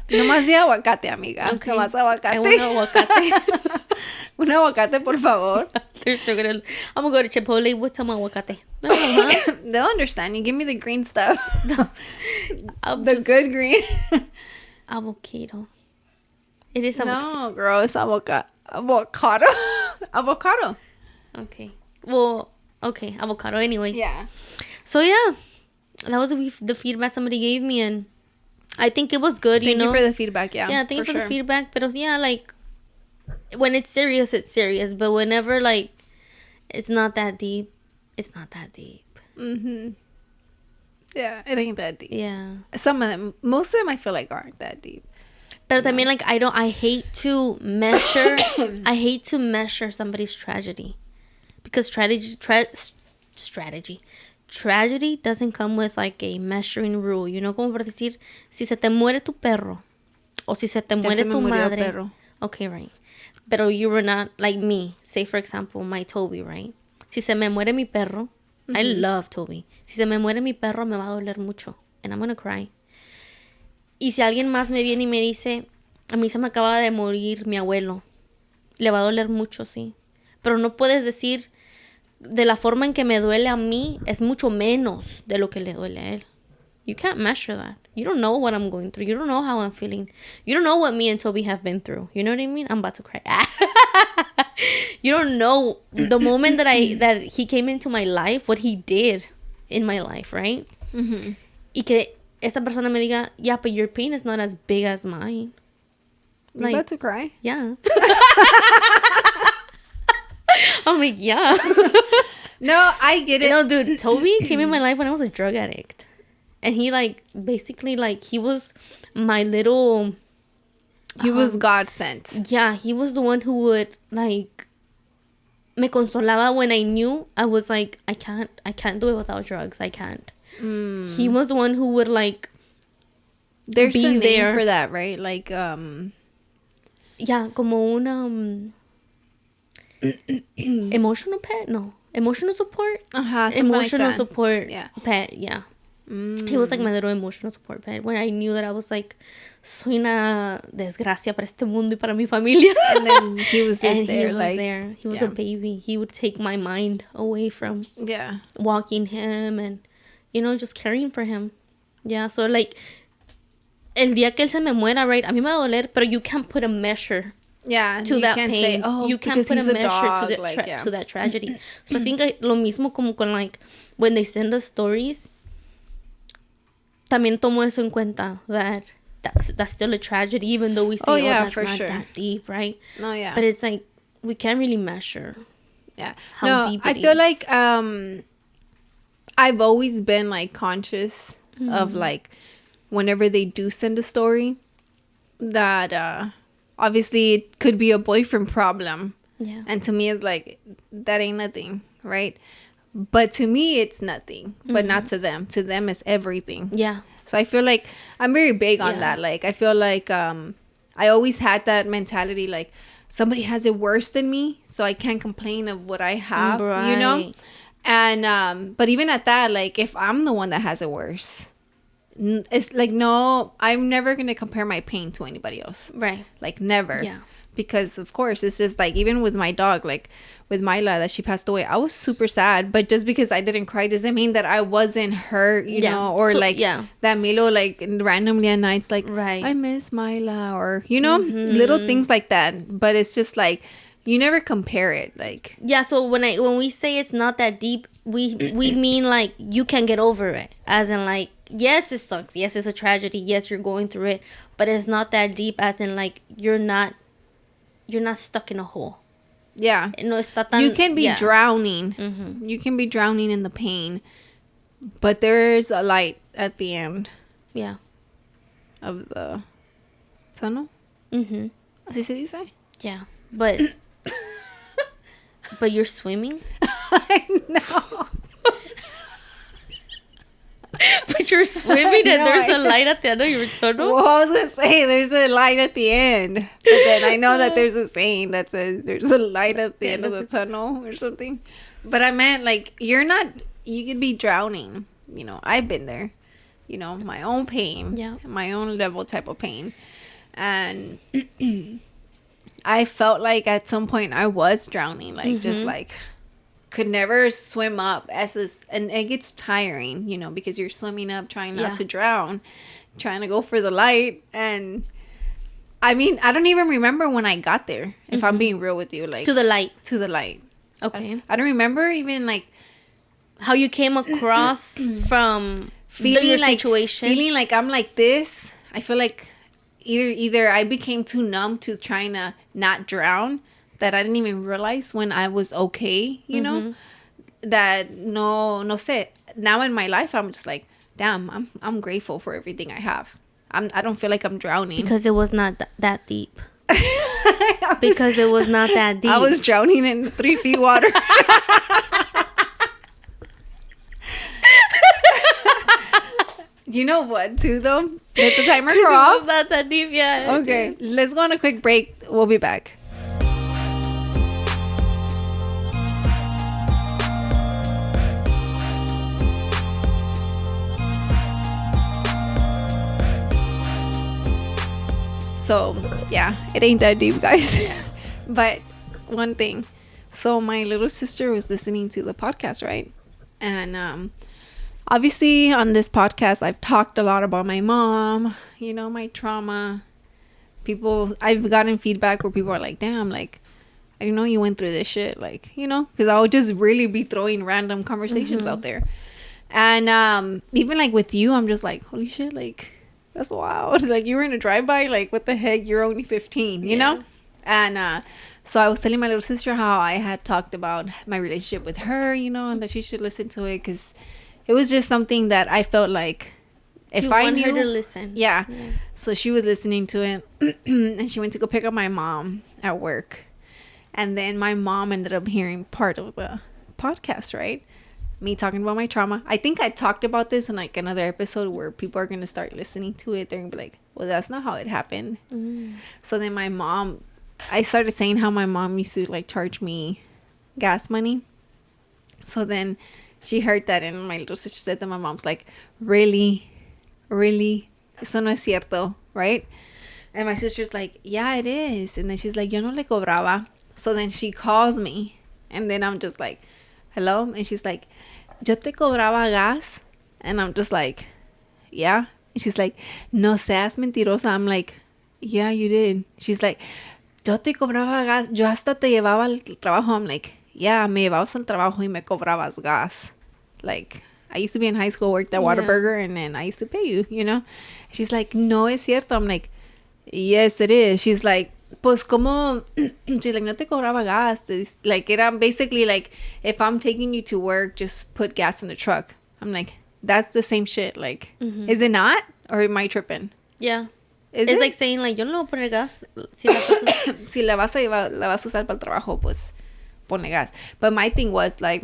Nomás de aguacate, amiga. Okay. Nomás aguacate. I want aguacate. Un aguacate, por favor. They're still gonna. I'm gonna go to Chipotle with some aguacate. No, huh? They'll understand. You give me the green stuff. The good green. Avocado. It is avocado. No, girl, it's avocado. Avocado. Okay. Well, okay, avocado. Anyways. Yeah. So yeah, that was the feedback somebody gave me, and I think it was good. Thank you for the feedback. Yeah. Yeah, thank you for the feedback. But yeah, like when it's serious, it's serious. But whenever like it's not that deep, it's not that deep. Mm-hmm. Yeah, it ain't that deep. Yeah. Some of them, most of them, I feel like aren't that deep. But I mean, like I hate to measure. I hate to measure somebody's tragedy, because tragedy doesn't come with like a measuring rule. You know, como por decir, si se te muere tu perro, o si se te muere tu madre. Perro. Okay, right. Pero you were not like me. Say for example, my Toby, right? Si se me muere mi perro, I love Toby. Si se me muere mi perro, me va a doler mucho, and I'm gonna cry. Y si alguien más me viene y me dice, a mí se me acaba de morir mi abuelo, le va a doler mucho, sí. Pero no puedes decir, de la forma en que me duele a mí, es mucho menos de lo que le duele a él. You can't measure that. You don't know what I'm going through. You don't know how I'm feeling. You don't know what me and Toby have been through. You know what I mean? I'm about to cry. You don't know the moment that he came into my life, what he did in my life, right? Mm-hmm. Y que esta persona me diga, yeah, but your pain is not as big as mine. You're about to cry? Yeah. I'm like, yeah. No, I get it. No, dude, Toby came in my life when I was a drug addict. And he, like, basically, like, he was my little... He was God sent. Yeah, he was the one who would, like... Me consolaba when I knew I was like, I can't do it without drugs. I can't. He was the one who would like there's be a name there for that, right? Like yeah, como un emotional pet, no, emotional support, emotional like support yeah. pet, yeah. He was like my little emotional support pet when I knew that I was like, soy una desgracia para este mundo y para mi familia. And then he was just there, he like was there. He was a baby. He would take my mind away from walking him and, you know, just caring for him. Yeah, so like, el día que él se me muera, right, a mí me va a doler, pero you can't put a measure to that pain. Say, oh, you can't put a measure to that tragedy. So I think lo mismo como con like, when they send us stories, también tomo eso en cuenta, that's still a tragedy, even though we say, that's not that deep, right? No, yeah. But it's like, we can't really measure how deep it is. I feel like I've always been like conscious of like whenever they do send a story that obviously it could be a boyfriend problem. Yeah. And to me it's like, that ain't nothing, right? But to me it's nothing, but not to them. To them it's everything. Yeah. So I feel like I'm very big on that. Like I feel like I always had that mentality, like somebody has it worse than me, so I can't complain of what I have, you know? And but even at that, like if I'm the one that has it worse, it's like, no, I'm never gonna compare my pain to anybody else, right? Like never. Yeah. Because of course it's just like, even with my dog, like with Myla, that she passed away, I was super sad, but just because I didn't cry doesn't mean that I wasn't hurt, you know, or so, like that Milo like randomly at nights like, I miss Myla, or you know, little things like that. But it's just like, you never compare it, like so when we say it's not that deep, we mean like you can get over it, as in like, yes, it sucks, yes, it's a tragedy, yes, you're going through it, but it's not that deep, as in like you're not stuck in a hole. Yeah. No está tan, you can be drowning. Mm-hmm. You can be drowning in the pain, but there's a light at the end. Yeah. Of the tunnel. Mm-hmm. Así se dice? Yeah. But but you're swimming? I know. But you're swimming and there's a light at the end of your tunnel? Well, I was going to say, there's a light at the end. But then I know that there's a saying that says there's a light at the end of the tunnel or something. But I meant, like, you could be drowning. You know, I've been there. You know, my own pain. Yeah. My own level type of pain. And I felt like at some point I was drowning. Like, just like... could never swim up and it gets tiring, you know, because you're swimming up trying not to drown, trying to go for the light. And I mean, I don't even remember when I got there, if I'm being real with you, like to the light. Okay. I don't remember even like how you came across from feeling like situation. Feeling like I'm like this. I feel like either I became too numb to trying to not drown that I didn't even realize when I was okay, you know? That no sé. Now in my life I'm just like, damn, I'm grateful for everything I have. I don't feel like I'm drowning. Because it was not that deep. Because it was not that deep. I was drowning in 3 feet water. You know what, too, though? Let the timer go off. It was not that deep, yeah. Okay, let's go on a quick break. We'll be back. So, yeah, it ain't that deep, guys. But one thing. So, my little sister was listening to the podcast, right? And obviously, on this podcast, I've talked a lot about my mom, you know, my trauma. I've gotten feedback where people are like, damn, like, I didn't know you went through this shit. Like, you know, because I would just really be throwing random conversations out there. And even like with you, I'm just like, holy shit, like, that's wild. Like, you were in a drive-by, like, what the heck? You're only 15, you know? And so I was telling my little sister how I had talked about my relationship with her, you know, and that she should listen to it because it was just something that I felt like if I knew her to listen. Yeah. So she was listening to it and she went to go pick up my mom at work. And then my mom ended up hearing part of the podcast, right? Me talking about my trauma. I think I talked about this in like another episode where people are going to start listening to it. They're going to be like, well, that's not how it happened. So then I started saying how my mom used to like charge me gas money. So then she heard that and my little sister said that my mom's like, really? Eso no es cierto, right? And my sister's like, yeah, it is. And then she's like, yo no le cobraba. So then she calls me and then I'm just like, hello? And she's like, yo te cobraba gas? And I'm just like, yeah. And she's like, no seas mentirosa. I'm like, yeah, you did. She's like, yo te cobraba gas. Yo hasta te llevaba al trabajo. I'm like, yeah, me llevabas al trabajo y me cobrabas gas. Like, I used to be in high school, worked at Whataburger, and then I used to pay you, you know? She's like, no es cierto. I'm like, yes, it is. She's like, pues como, she's like, no te cobraba gas. It's like, era basically like, if I'm taking you to work, just put gas in the truck. I'm like, that's the same shit. Like, is it not? Or am I tripping? Yeah. It's like saying, like, yo no le voy a poner gas. Si la vas a usar para el trabajo, pues, pone gas. But my thing was, like,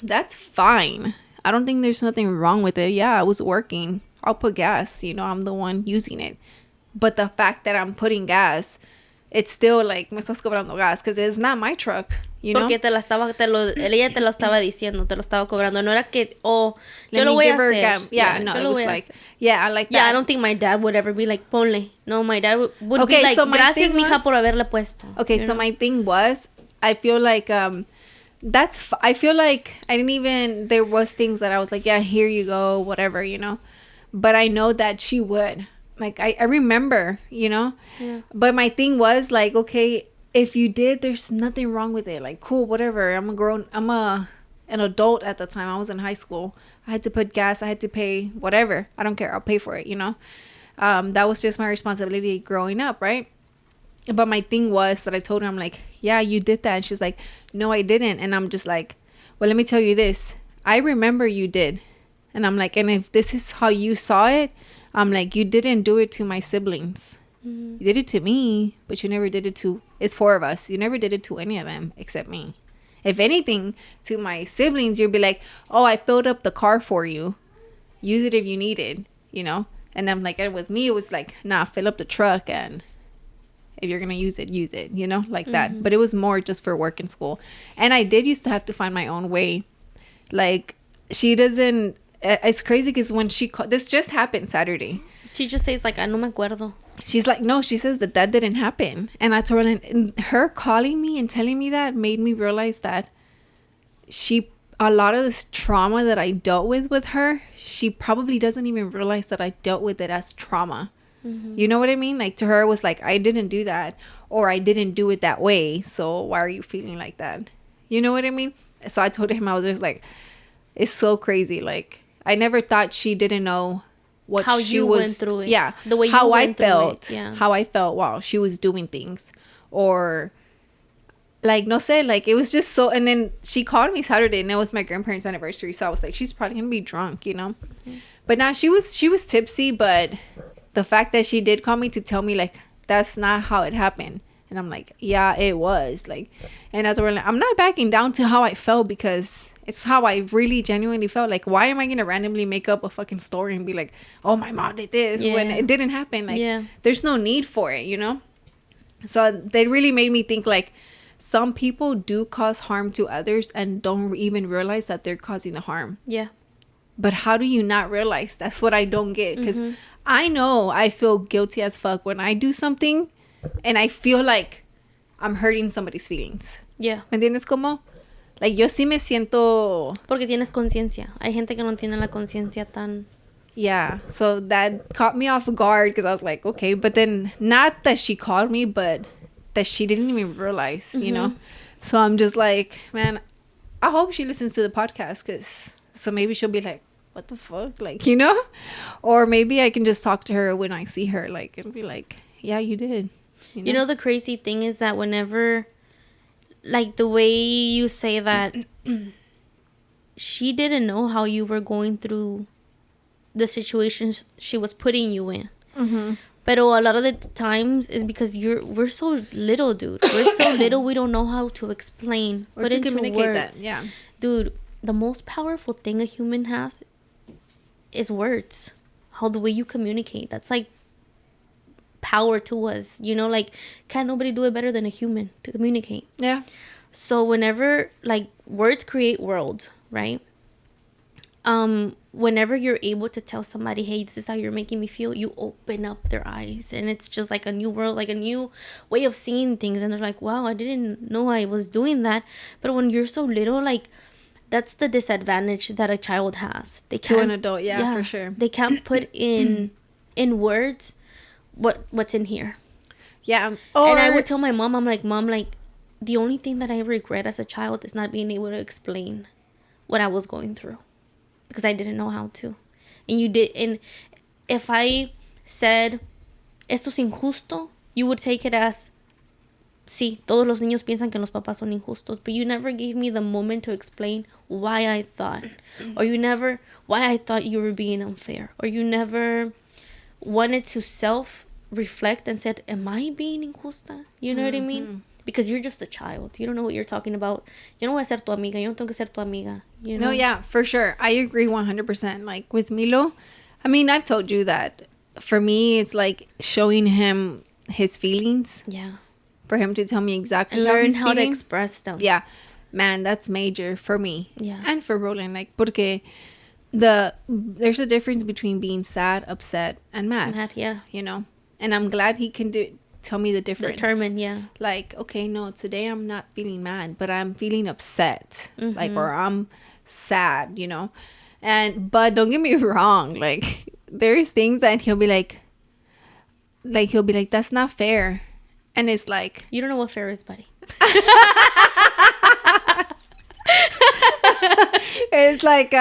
that's fine. I don't think there's nothing wrong with it. Yeah, I was working. I'll put gas. You know, I'm the one using it. But the fact that I'm putting gas, it's still like, me estás cobrando gas. Because it's not my truck, you know? Porque ella te lo estaba diciendo, te lo estaba cobrando. No era que, yo lo voy a hacer. Yeah, no, it was like, yeah, I like that. Yeah, I don't think my dad would ever be like, ponle. No, my dad would be like, so gracias, mija, por haberle puesto. Okay, so my thing was, I feel like, I feel like there was things that I was like, yeah, here you go, whatever, you know? But I know that she would. Like, I remember, you know? Yeah. But my thing was, like, okay, if you did, there's nothing wrong with it. Like, cool, whatever. I'm an adult at the time. I was in high school. I had to put gas. I had to pay whatever. I don't care. I'll pay for it, you know? That was just my responsibility growing up, right? But my thing was that I told her, I'm like, yeah, you did that. And she's like, no, I didn't. And I'm just like, well, let me tell you this. I remember you did. And I'm like, and if this is how you saw it, I'm like, you didn't do it to my siblings. You did it to me, but you never did it to, it's 4 of us. You never did it to any of them except me. If anything, to my siblings, you'd be like, oh, I filled up the car for you. Use it if you need it, you know? And I'm like, and with me, it was like, nah, fill up the truck and if you're going to use it, you know, like that. But it was more just for work and school. And I did used to have to find my own way. Like, she doesn't, it's crazy because when she called, this just happened Saturday. She just says, like, no me acuerdo. She's like, no, she says that didn't happen. And I told her, and her calling me and telling me that made me realize that a lot of this trauma that I dealt with her, she probably doesn't even realize that I dealt with it as trauma. You know what I mean? Like, to her, it was like, I didn't do that, or I didn't do it that way, so why are you feeling like that? You know what I mean? So I told him, I was just like, it's so crazy. Like, I never thought she didn't know what how she you was, went through it. Yeah, the way how you I went felt, through it. Yeah. how I felt while she was doing things, or like no sé, like it was just so. And then she called me Saturday, and it was my grandparents' anniversary, so I was like, she's probably gonna be drunk, you know. Mm-hmm. But now she was tipsy, but the fact that she did call me to tell me like that's not how it happened. And I'm like, yeah, it was. Like, and as we're like, I'm not backing down to how I felt, because it's how I really genuinely felt. Like, why am I going to randomly make up a fucking story and be like, oh, my mom did this when it didn't happen? Like, there's no need for it, you know? So they really made me think, like, some people do cause harm to others and don't even realize that they're causing the harm. Yeah. But how do you not realize? That's what I don't get. Because I know I feel guilty as fuck when I do something and I feel like I'm hurting somebody's feelings. Yeah. ¿Me entiendes cómo? Like, yo sí me siento... Porque tienes conciencia. Hay gente que no tiene la conciencia tan... Yeah. So that caught me off guard, because I was like, okay. But then, not that she called me, but that she didn't even realize, you know? So I'm just like, man, I hope she listens to the podcast, because... So maybe she'll be like, what the fuck? Like, you know? Or maybe I can just talk to her when I see her, like, and be like, yeah, you did. You know, the crazy thing is that whenever, like, the way you say that she didn't know how you were going through the situations she was putting you in. But a lot of the times is because we're so little, dude. We're so little, we don't know how to explain, or to communicate words. That. Yeah. Dude, the most powerful thing a human has is words. How the way you communicate. That's like power to us, you know, like can't nobody do it better than a human to communicate. Yeah. So whenever, like, words create worlds, right? Whenever you're able to tell somebody, hey, this is how you're making me feel, you open up their eyes, and it's just like a new world, like a new way of seeing things, and they're like, wow, I didn't know I was doing that. But when you're so little, like, that's the disadvantage that a child has. They can't, to an adult, yeah, for sure. They can't put in words what's in here. Yeah. And I would tell my mom, I'm like, Mom, like, the only thing that I regret as a child is not being able to explain what I was going through, because I didn't know how to. And you did. And if I said, esto es injusto, you would take it as, sí, todos los niños piensan que los papás son injustos, but you never gave me the moment to explain why I thought, or why I thought you were being unfair, or you never wanted to self-reflect and said, am I being injusta? You know what I mean? Because you're just a child. You don't know what you're talking about. Yo no voy a ser tu amiga. Yo no tengo que ser tu amiga. You know? No, yeah, for sure. I agree 100%. Like, with Milo, I mean, I've told you that for me, it's like showing him his feelings. Yeah. For him to tell me exactly and learn how to express them. Yeah. Man, that's major for me. Yeah. And for Roland. Like, porque there's a difference between being sad, upset, and mad. Mad, yeah. You know? And I'm glad he can tell me the difference. Determine, yeah. Like, okay, no, today I'm not feeling mad, but I'm feeling upset. Like, or I'm sad, you know? But don't get me wrong. Like, there's things that he'll be like, that's not fair. And it's like, you don't know what fair is, buddy. It's like,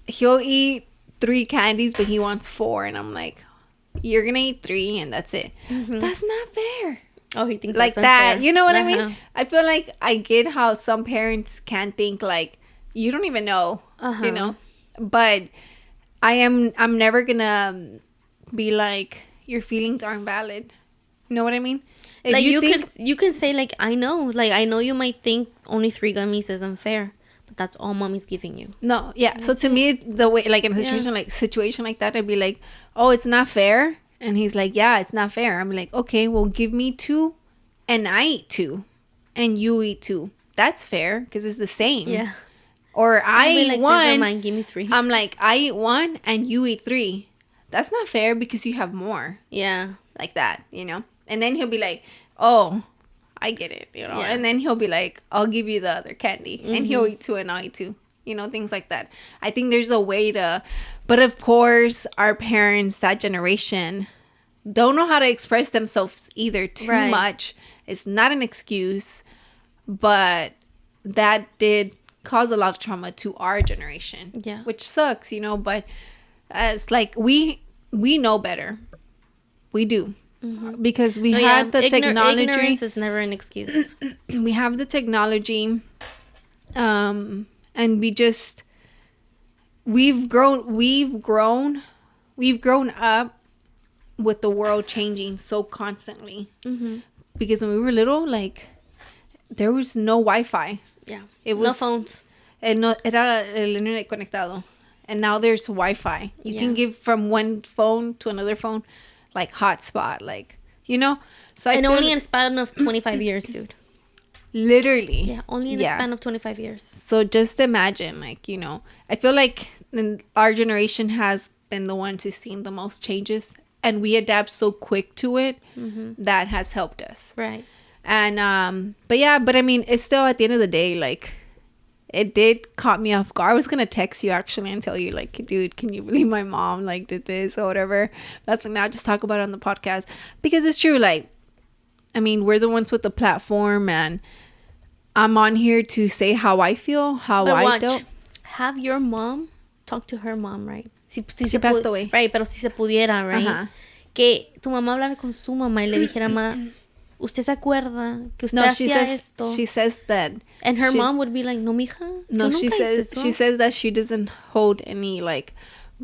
he'll eat 3 candies, but he wants 4. And I'm like, you're gonna eat 3 and that's it. That's not fair. Oh, he thinks like that's that unfair. You know what I mean? I feel like I get how some parents can think like, you don't even know, you know. But I'm never gonna be like, your feelings aren't valid. You know what I mean? If like, you can say, like, I know you might think only 3 gummies is unfair, but that's all mommy's giving you. No, yeah. So to me, the way, like, in a situation like that, I'd be like, oh, it's not fair. And he's like, yeah, it's not fair. I'm like, okay, well, give me 2 and I eat 2 and you eat 2. That's fair, because it's the same. Yeah. Or I eat like, 1. Never mind, give me 3. I'm like, I eat 1 and you eat 3. That's not fair, because you have more. Yeah. Like that, you know? And then he'll be like, oh, I get it, you know? Yeah. And then he'll be like, I'll give you the other candy. And he'll eat 2 and I'll eat 2. You know, things like that. I think there's a way to... But of course, our parents, that generation, don't know how to express themselves either too much. It's not an excuse. But that did cause a lot of trauma to our generation. Yeah. Which sucks, you know, but it's like we know better. We do. Mm-hmm. Because we had the technology. Ignorance is never an excuse. We have the technology. And we've grown up with the world changing so constantly. Mm-hmm. Because when we were little, like, there was no Wi-Fi. Yeah. It was no phones. No, era el internet conectado. And now there's Wi-Fi. You can give from one phone to another phone, like hotspot, like, you know. So and only in a span of 25 years, dude. Literally. Yeah, only in a span of 25 years. So just imagine, like, you know, I feel like our generation has been the one to see the most changes, and we adapt so quick to it. Mm-hmm. That has helped us. Right. And but I mean, it's still, at the end of the day, like, it did caught me off guard. I was gonna text you actually and tell you, like, dude, can you believe my mom like did this or whatever? That's like, now just talk about it on the podcast, because it's true. Like, I mean, we're the ones with the platform, and I'm on here to say how I feel, how I don't. Have your mom talk to her mom, right? Si she passed away. Right, pero si se pudiera, right? Uh-huh. Que tu mamá hablara con su mamá y le dijera, ma, ¿usted se acuerda que usted hacía esto? She says that. And her mom would be like, no, mija. No, she says that she doesn't hold any, like,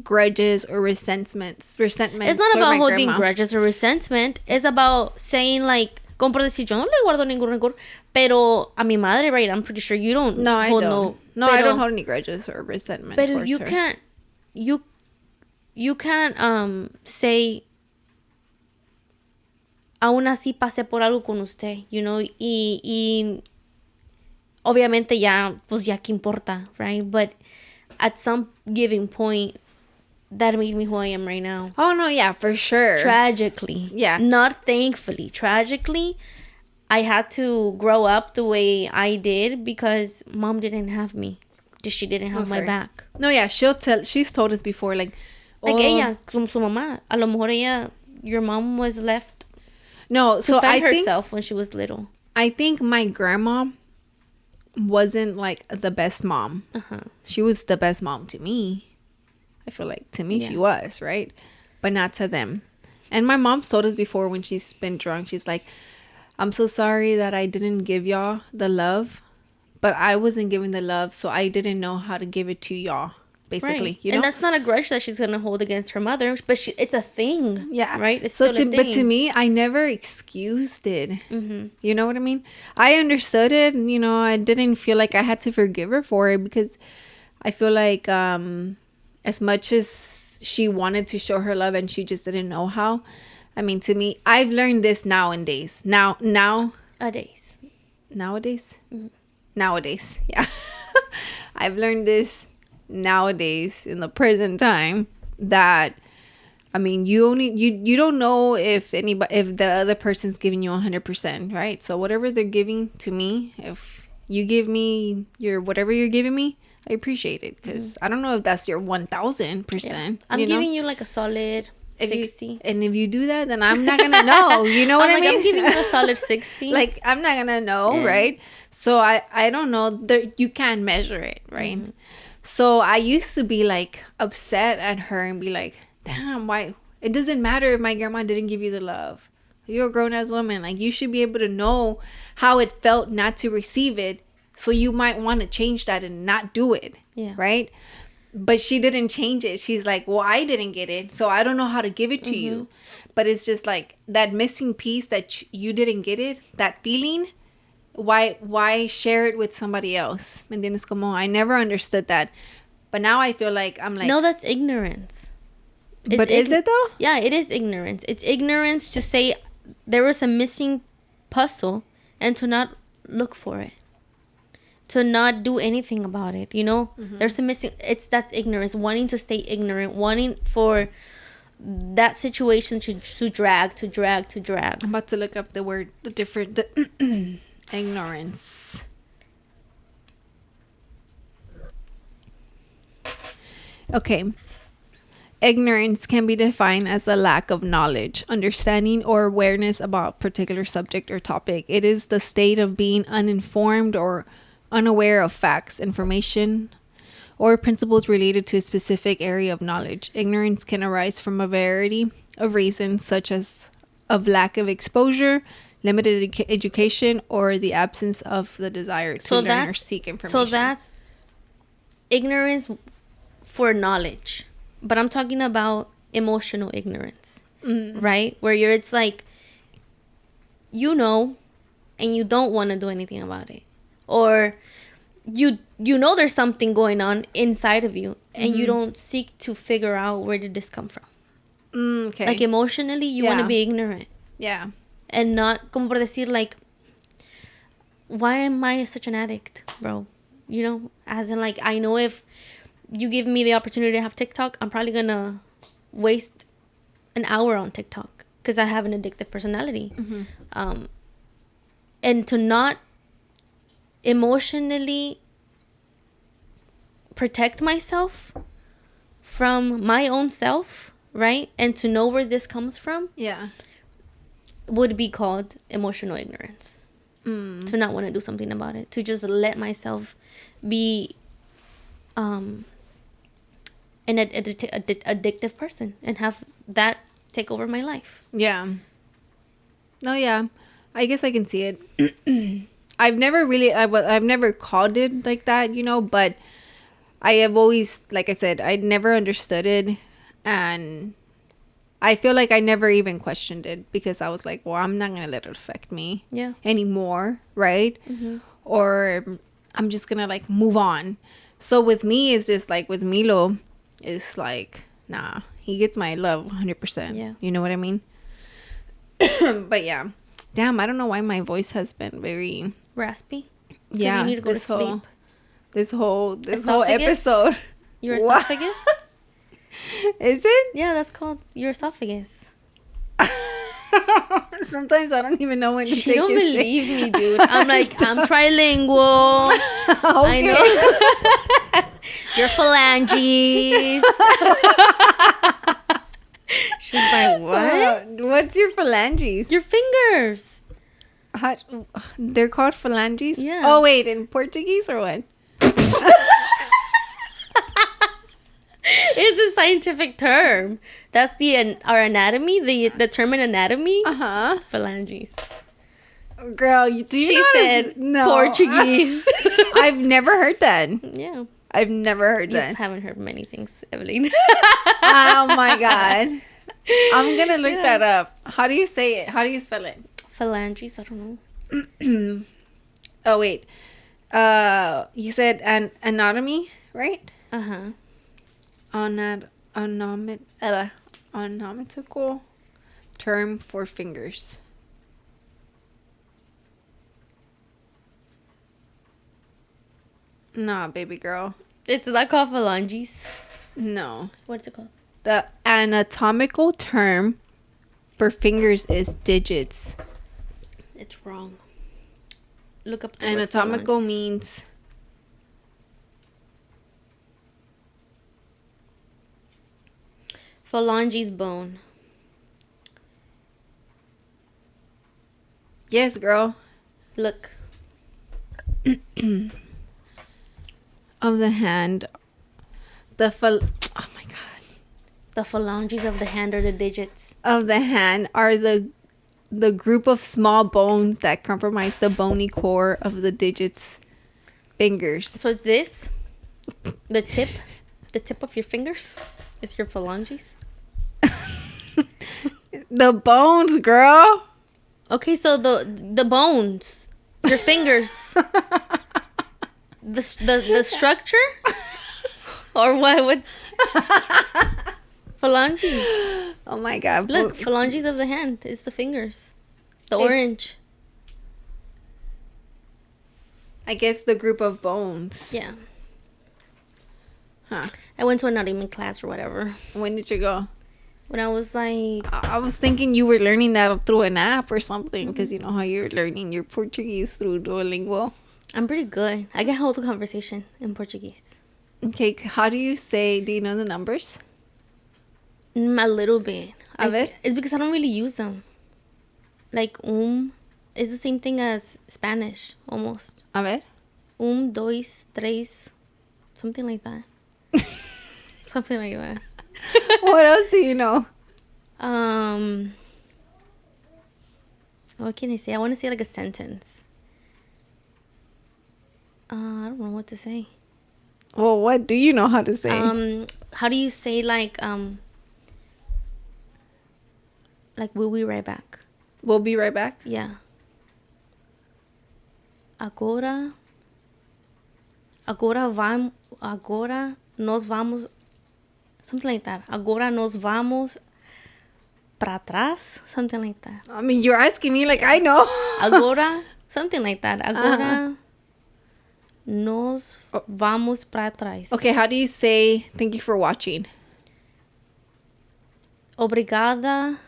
grudges or resentments. It's not about holding grudges or resentment. It's about saying, like, como por decir, yo no le guardo ningún rencor, pero a mi madre, right? I'm pretty sure you don't. No, I don't. I don't hold any grudges or resentment. But you can't. You can't say, aún así pasé por algo con usted, you know, y obviamente ya, pues ya que importa, right? But at some giving point, that made me who I am right now. Oh, no, yeah, for sure. Tragically. Yeah. Not thankfully. Tragically, I had to grow up the way I did because mom didn't have me. She didn't have my back. No, yeah, she's told us before, like ella, como su mamá, a lo mejor your mom was left to fend herself when she was little. I think my grandma wasn't, like, the best mom. Uh-huh. She was the best mom to me. I feel like to me she was, right? But not to them. And my mom's told us before, when she's been drunk, she's like, I'm so sorry that I didn't give y'all the love, but I wasn't giving the love, so I didn't know how to give it to y'all. Basically, right. You know? And that's not a grudge that she's gonna hold against her mother, but it's a thing. Yeah, right. It's still a thing. But to me, I never excused it. Mm-hmm. You know what I mean? I understood it. You know, I didn't feel like I had to forgive her for it, because I feel like as much as she wanted to show her love and she just didn't know how. I mean, to me, I've learned this nowadays. Nowadays. Mm-hmm. Nowadays, yeah. I've learned this nowadays in the present time, that, I mean, you don't know if the other person's giving you 100%, right? So whatever they're giving to me, if you give me whatever you're giving me, I appreciate it, because I don't know if that's your 1000%. Yeah. I'm giving you like a solid 60. And if you do that, then I'm not gonna know. You know what I mean? I'm giving you a solid 60. Like, I'm not gonna know, right? So I don't know. You can't measure it, right? Mm-hmm. So I used to be, like, upset at her and be like, damn, why? It doesn't matter if my grandma didn't give you the love. You're a grown-ass woman. Like, you should be able to know how it felt not to receive it. So you might want to change that and not do it. Yeah. Right? But she didn't change it. She's like, well, I didn't get it, so I don't know how to give it to you. But it's just like that missing piece that you didn't get it, that feeling. Why share it with somebody else? ¿Me entiendes? Como, I never understood that. But now I feel like I'm like... No, that's ignorance. But is it though? Yeah, it is ignorance. It's ignorance to say there was a missing puzzle and to not look for it. To not do anything about it, you know? Mm-hmm. There's a missing... That's ignorance. Wanting to stay ignorant. Wanting for that situation to drag. I'm about to look up the word, the ignorance. Okay. Ignorance can be defined as a lack of knowledge, understanding, or awareness about a particular subject or topic. It is the state of being uninformed or unaware of facts, information, or principles related to a specific area of knowledge. Ignorance can arise from a variety of reasons, such as of lack of exposure, limited education, or the absence of the desire to learn or seek information. So that's ignorance for knowledge. But I'm talking about emotional ignorance, right? Where it's like, you know, and you don't want to do anything about it. Or you know there's something going on inside of you, and you don't seek to figure out where did this come from. Okay. Like emotionally, you want to be ignorant. Yeah. And not, como por decir, like, why am I such an addict, bro? You know, as in, like, I know if you give me the opportunity to have TikTok, I'm probably going to waste an hour on TikTok because I have an addictive personality. And to not emotionally protect myself from my own self, right? And to know where this comes from. Yeah. Would be called emotional ignorance. To not want to do something about it. To just let myself be an addictive person and have that take over my life. Yeah. No, yeah. I guess I can see it. I've never called it like that, you know, but I have always, like I said, I never understood it, and I feel like I never even questioned it because I was like, well, I'm not going to let it affect me anymore, right? Or I'm just going to like move on. So with me, it's just like with Milo, it's like, nah, he gets my love 100%. Yeah. You know what I mean? But yeah. Damn, I don't know why my voice has been very raspy. Yeah. You need to go to sleep. This whole episode. Your esophagus? Is it? Yeah, that's called your esophagus. Sometimes I don't even know when to take it. You don't believe me, dude. I'm like, I'm trilingual. I know. Your phalanges. She's like, what? What's your phalanges? Your fingers. They're called phalanges? Yeah. Oh, wait, in Portuguese or what? It's a scientific term. That's our anatomy, the term in anatomy. Phalanges. Girl, do you she said no. Portuguese. I've never heard that. Yeah. I've never heard that. I haven't heard many things, Evelyn. Oh my God. I'm going to look that up. How do you say it? How do you spell it? Phalanges, I don't know. Oh, wait. You said anatomy, right? Onomatical term for fingers. Nah, baby girl. It's not called phalanges. No. What's it called? The anatomical term for fingers is digits. It's wrong. Look up the anatomical means phalanges bone. Yes, girl. Look. Of the hand. Oh my God. The phalanges of the hand are the digits. Of the hand are the group of small bones that comprise the bony core of the digits. Fingers. So it's this. The tip of your fingers is your phalanges. The bones, girl. Okay, so the bones, your fingers, the structure, or what? What's phalanges? Oh my God! Look, phalanges of the hand is the fingers, orange. I guess the group of bones. Yeah. Huh. I went to an anatomy class or whatever. When did you go? When I was like... I was thinking you were learning that through an app or something. Because you know how you're learning your Portuguese through Duolingo. I'm pretty good. I can hold a conversation in Portuguese. Okay, how do you know the numbers? A little bit. It's because I don't really use them. Like, is the same thing as Spanish, almost. A ver. Dos, tres. Something like that. Something like that. What else do you know? What can I say? I want to say like a sentence. I don't know what to say. Well, what do you know how to say? How do you say like we'll be right back? We'll be right back? Yeah. Agora nos vamos, something like that. Agora nos vamos para trás, something like that. I mean, you're asking me like I know. Agora, something like that. Agora nos vamos para trás. Okay, how do you say thank you for watching? Obrigada.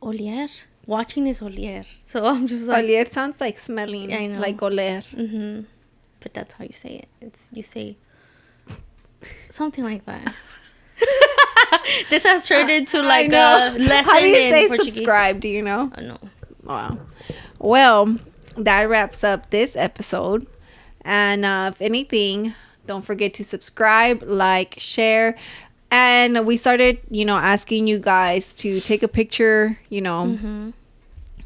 Oler. Watching is oler. So I'm just like... Oler sounds like smelling. I know. Like oler. Mm-hmm. But that's how you say it. You say something like that. This has turned into like a lesson. How do you say Portuguese. subscribe? Do you know? No. Wow. Well, that wraps up this episode. And if anything, don't forget to subscribe, like, share. And we started, asking you guys to take a picture,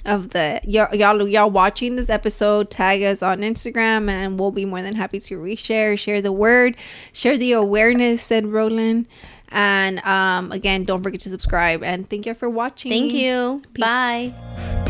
of the y'all watching this episode. Tag us on Instagram, and we'll be more than happy to reshare, share the word, share the awareness, said Roland. And again, don't forget to subscribe. And thank you for watching. Thank you. Peace. Bye.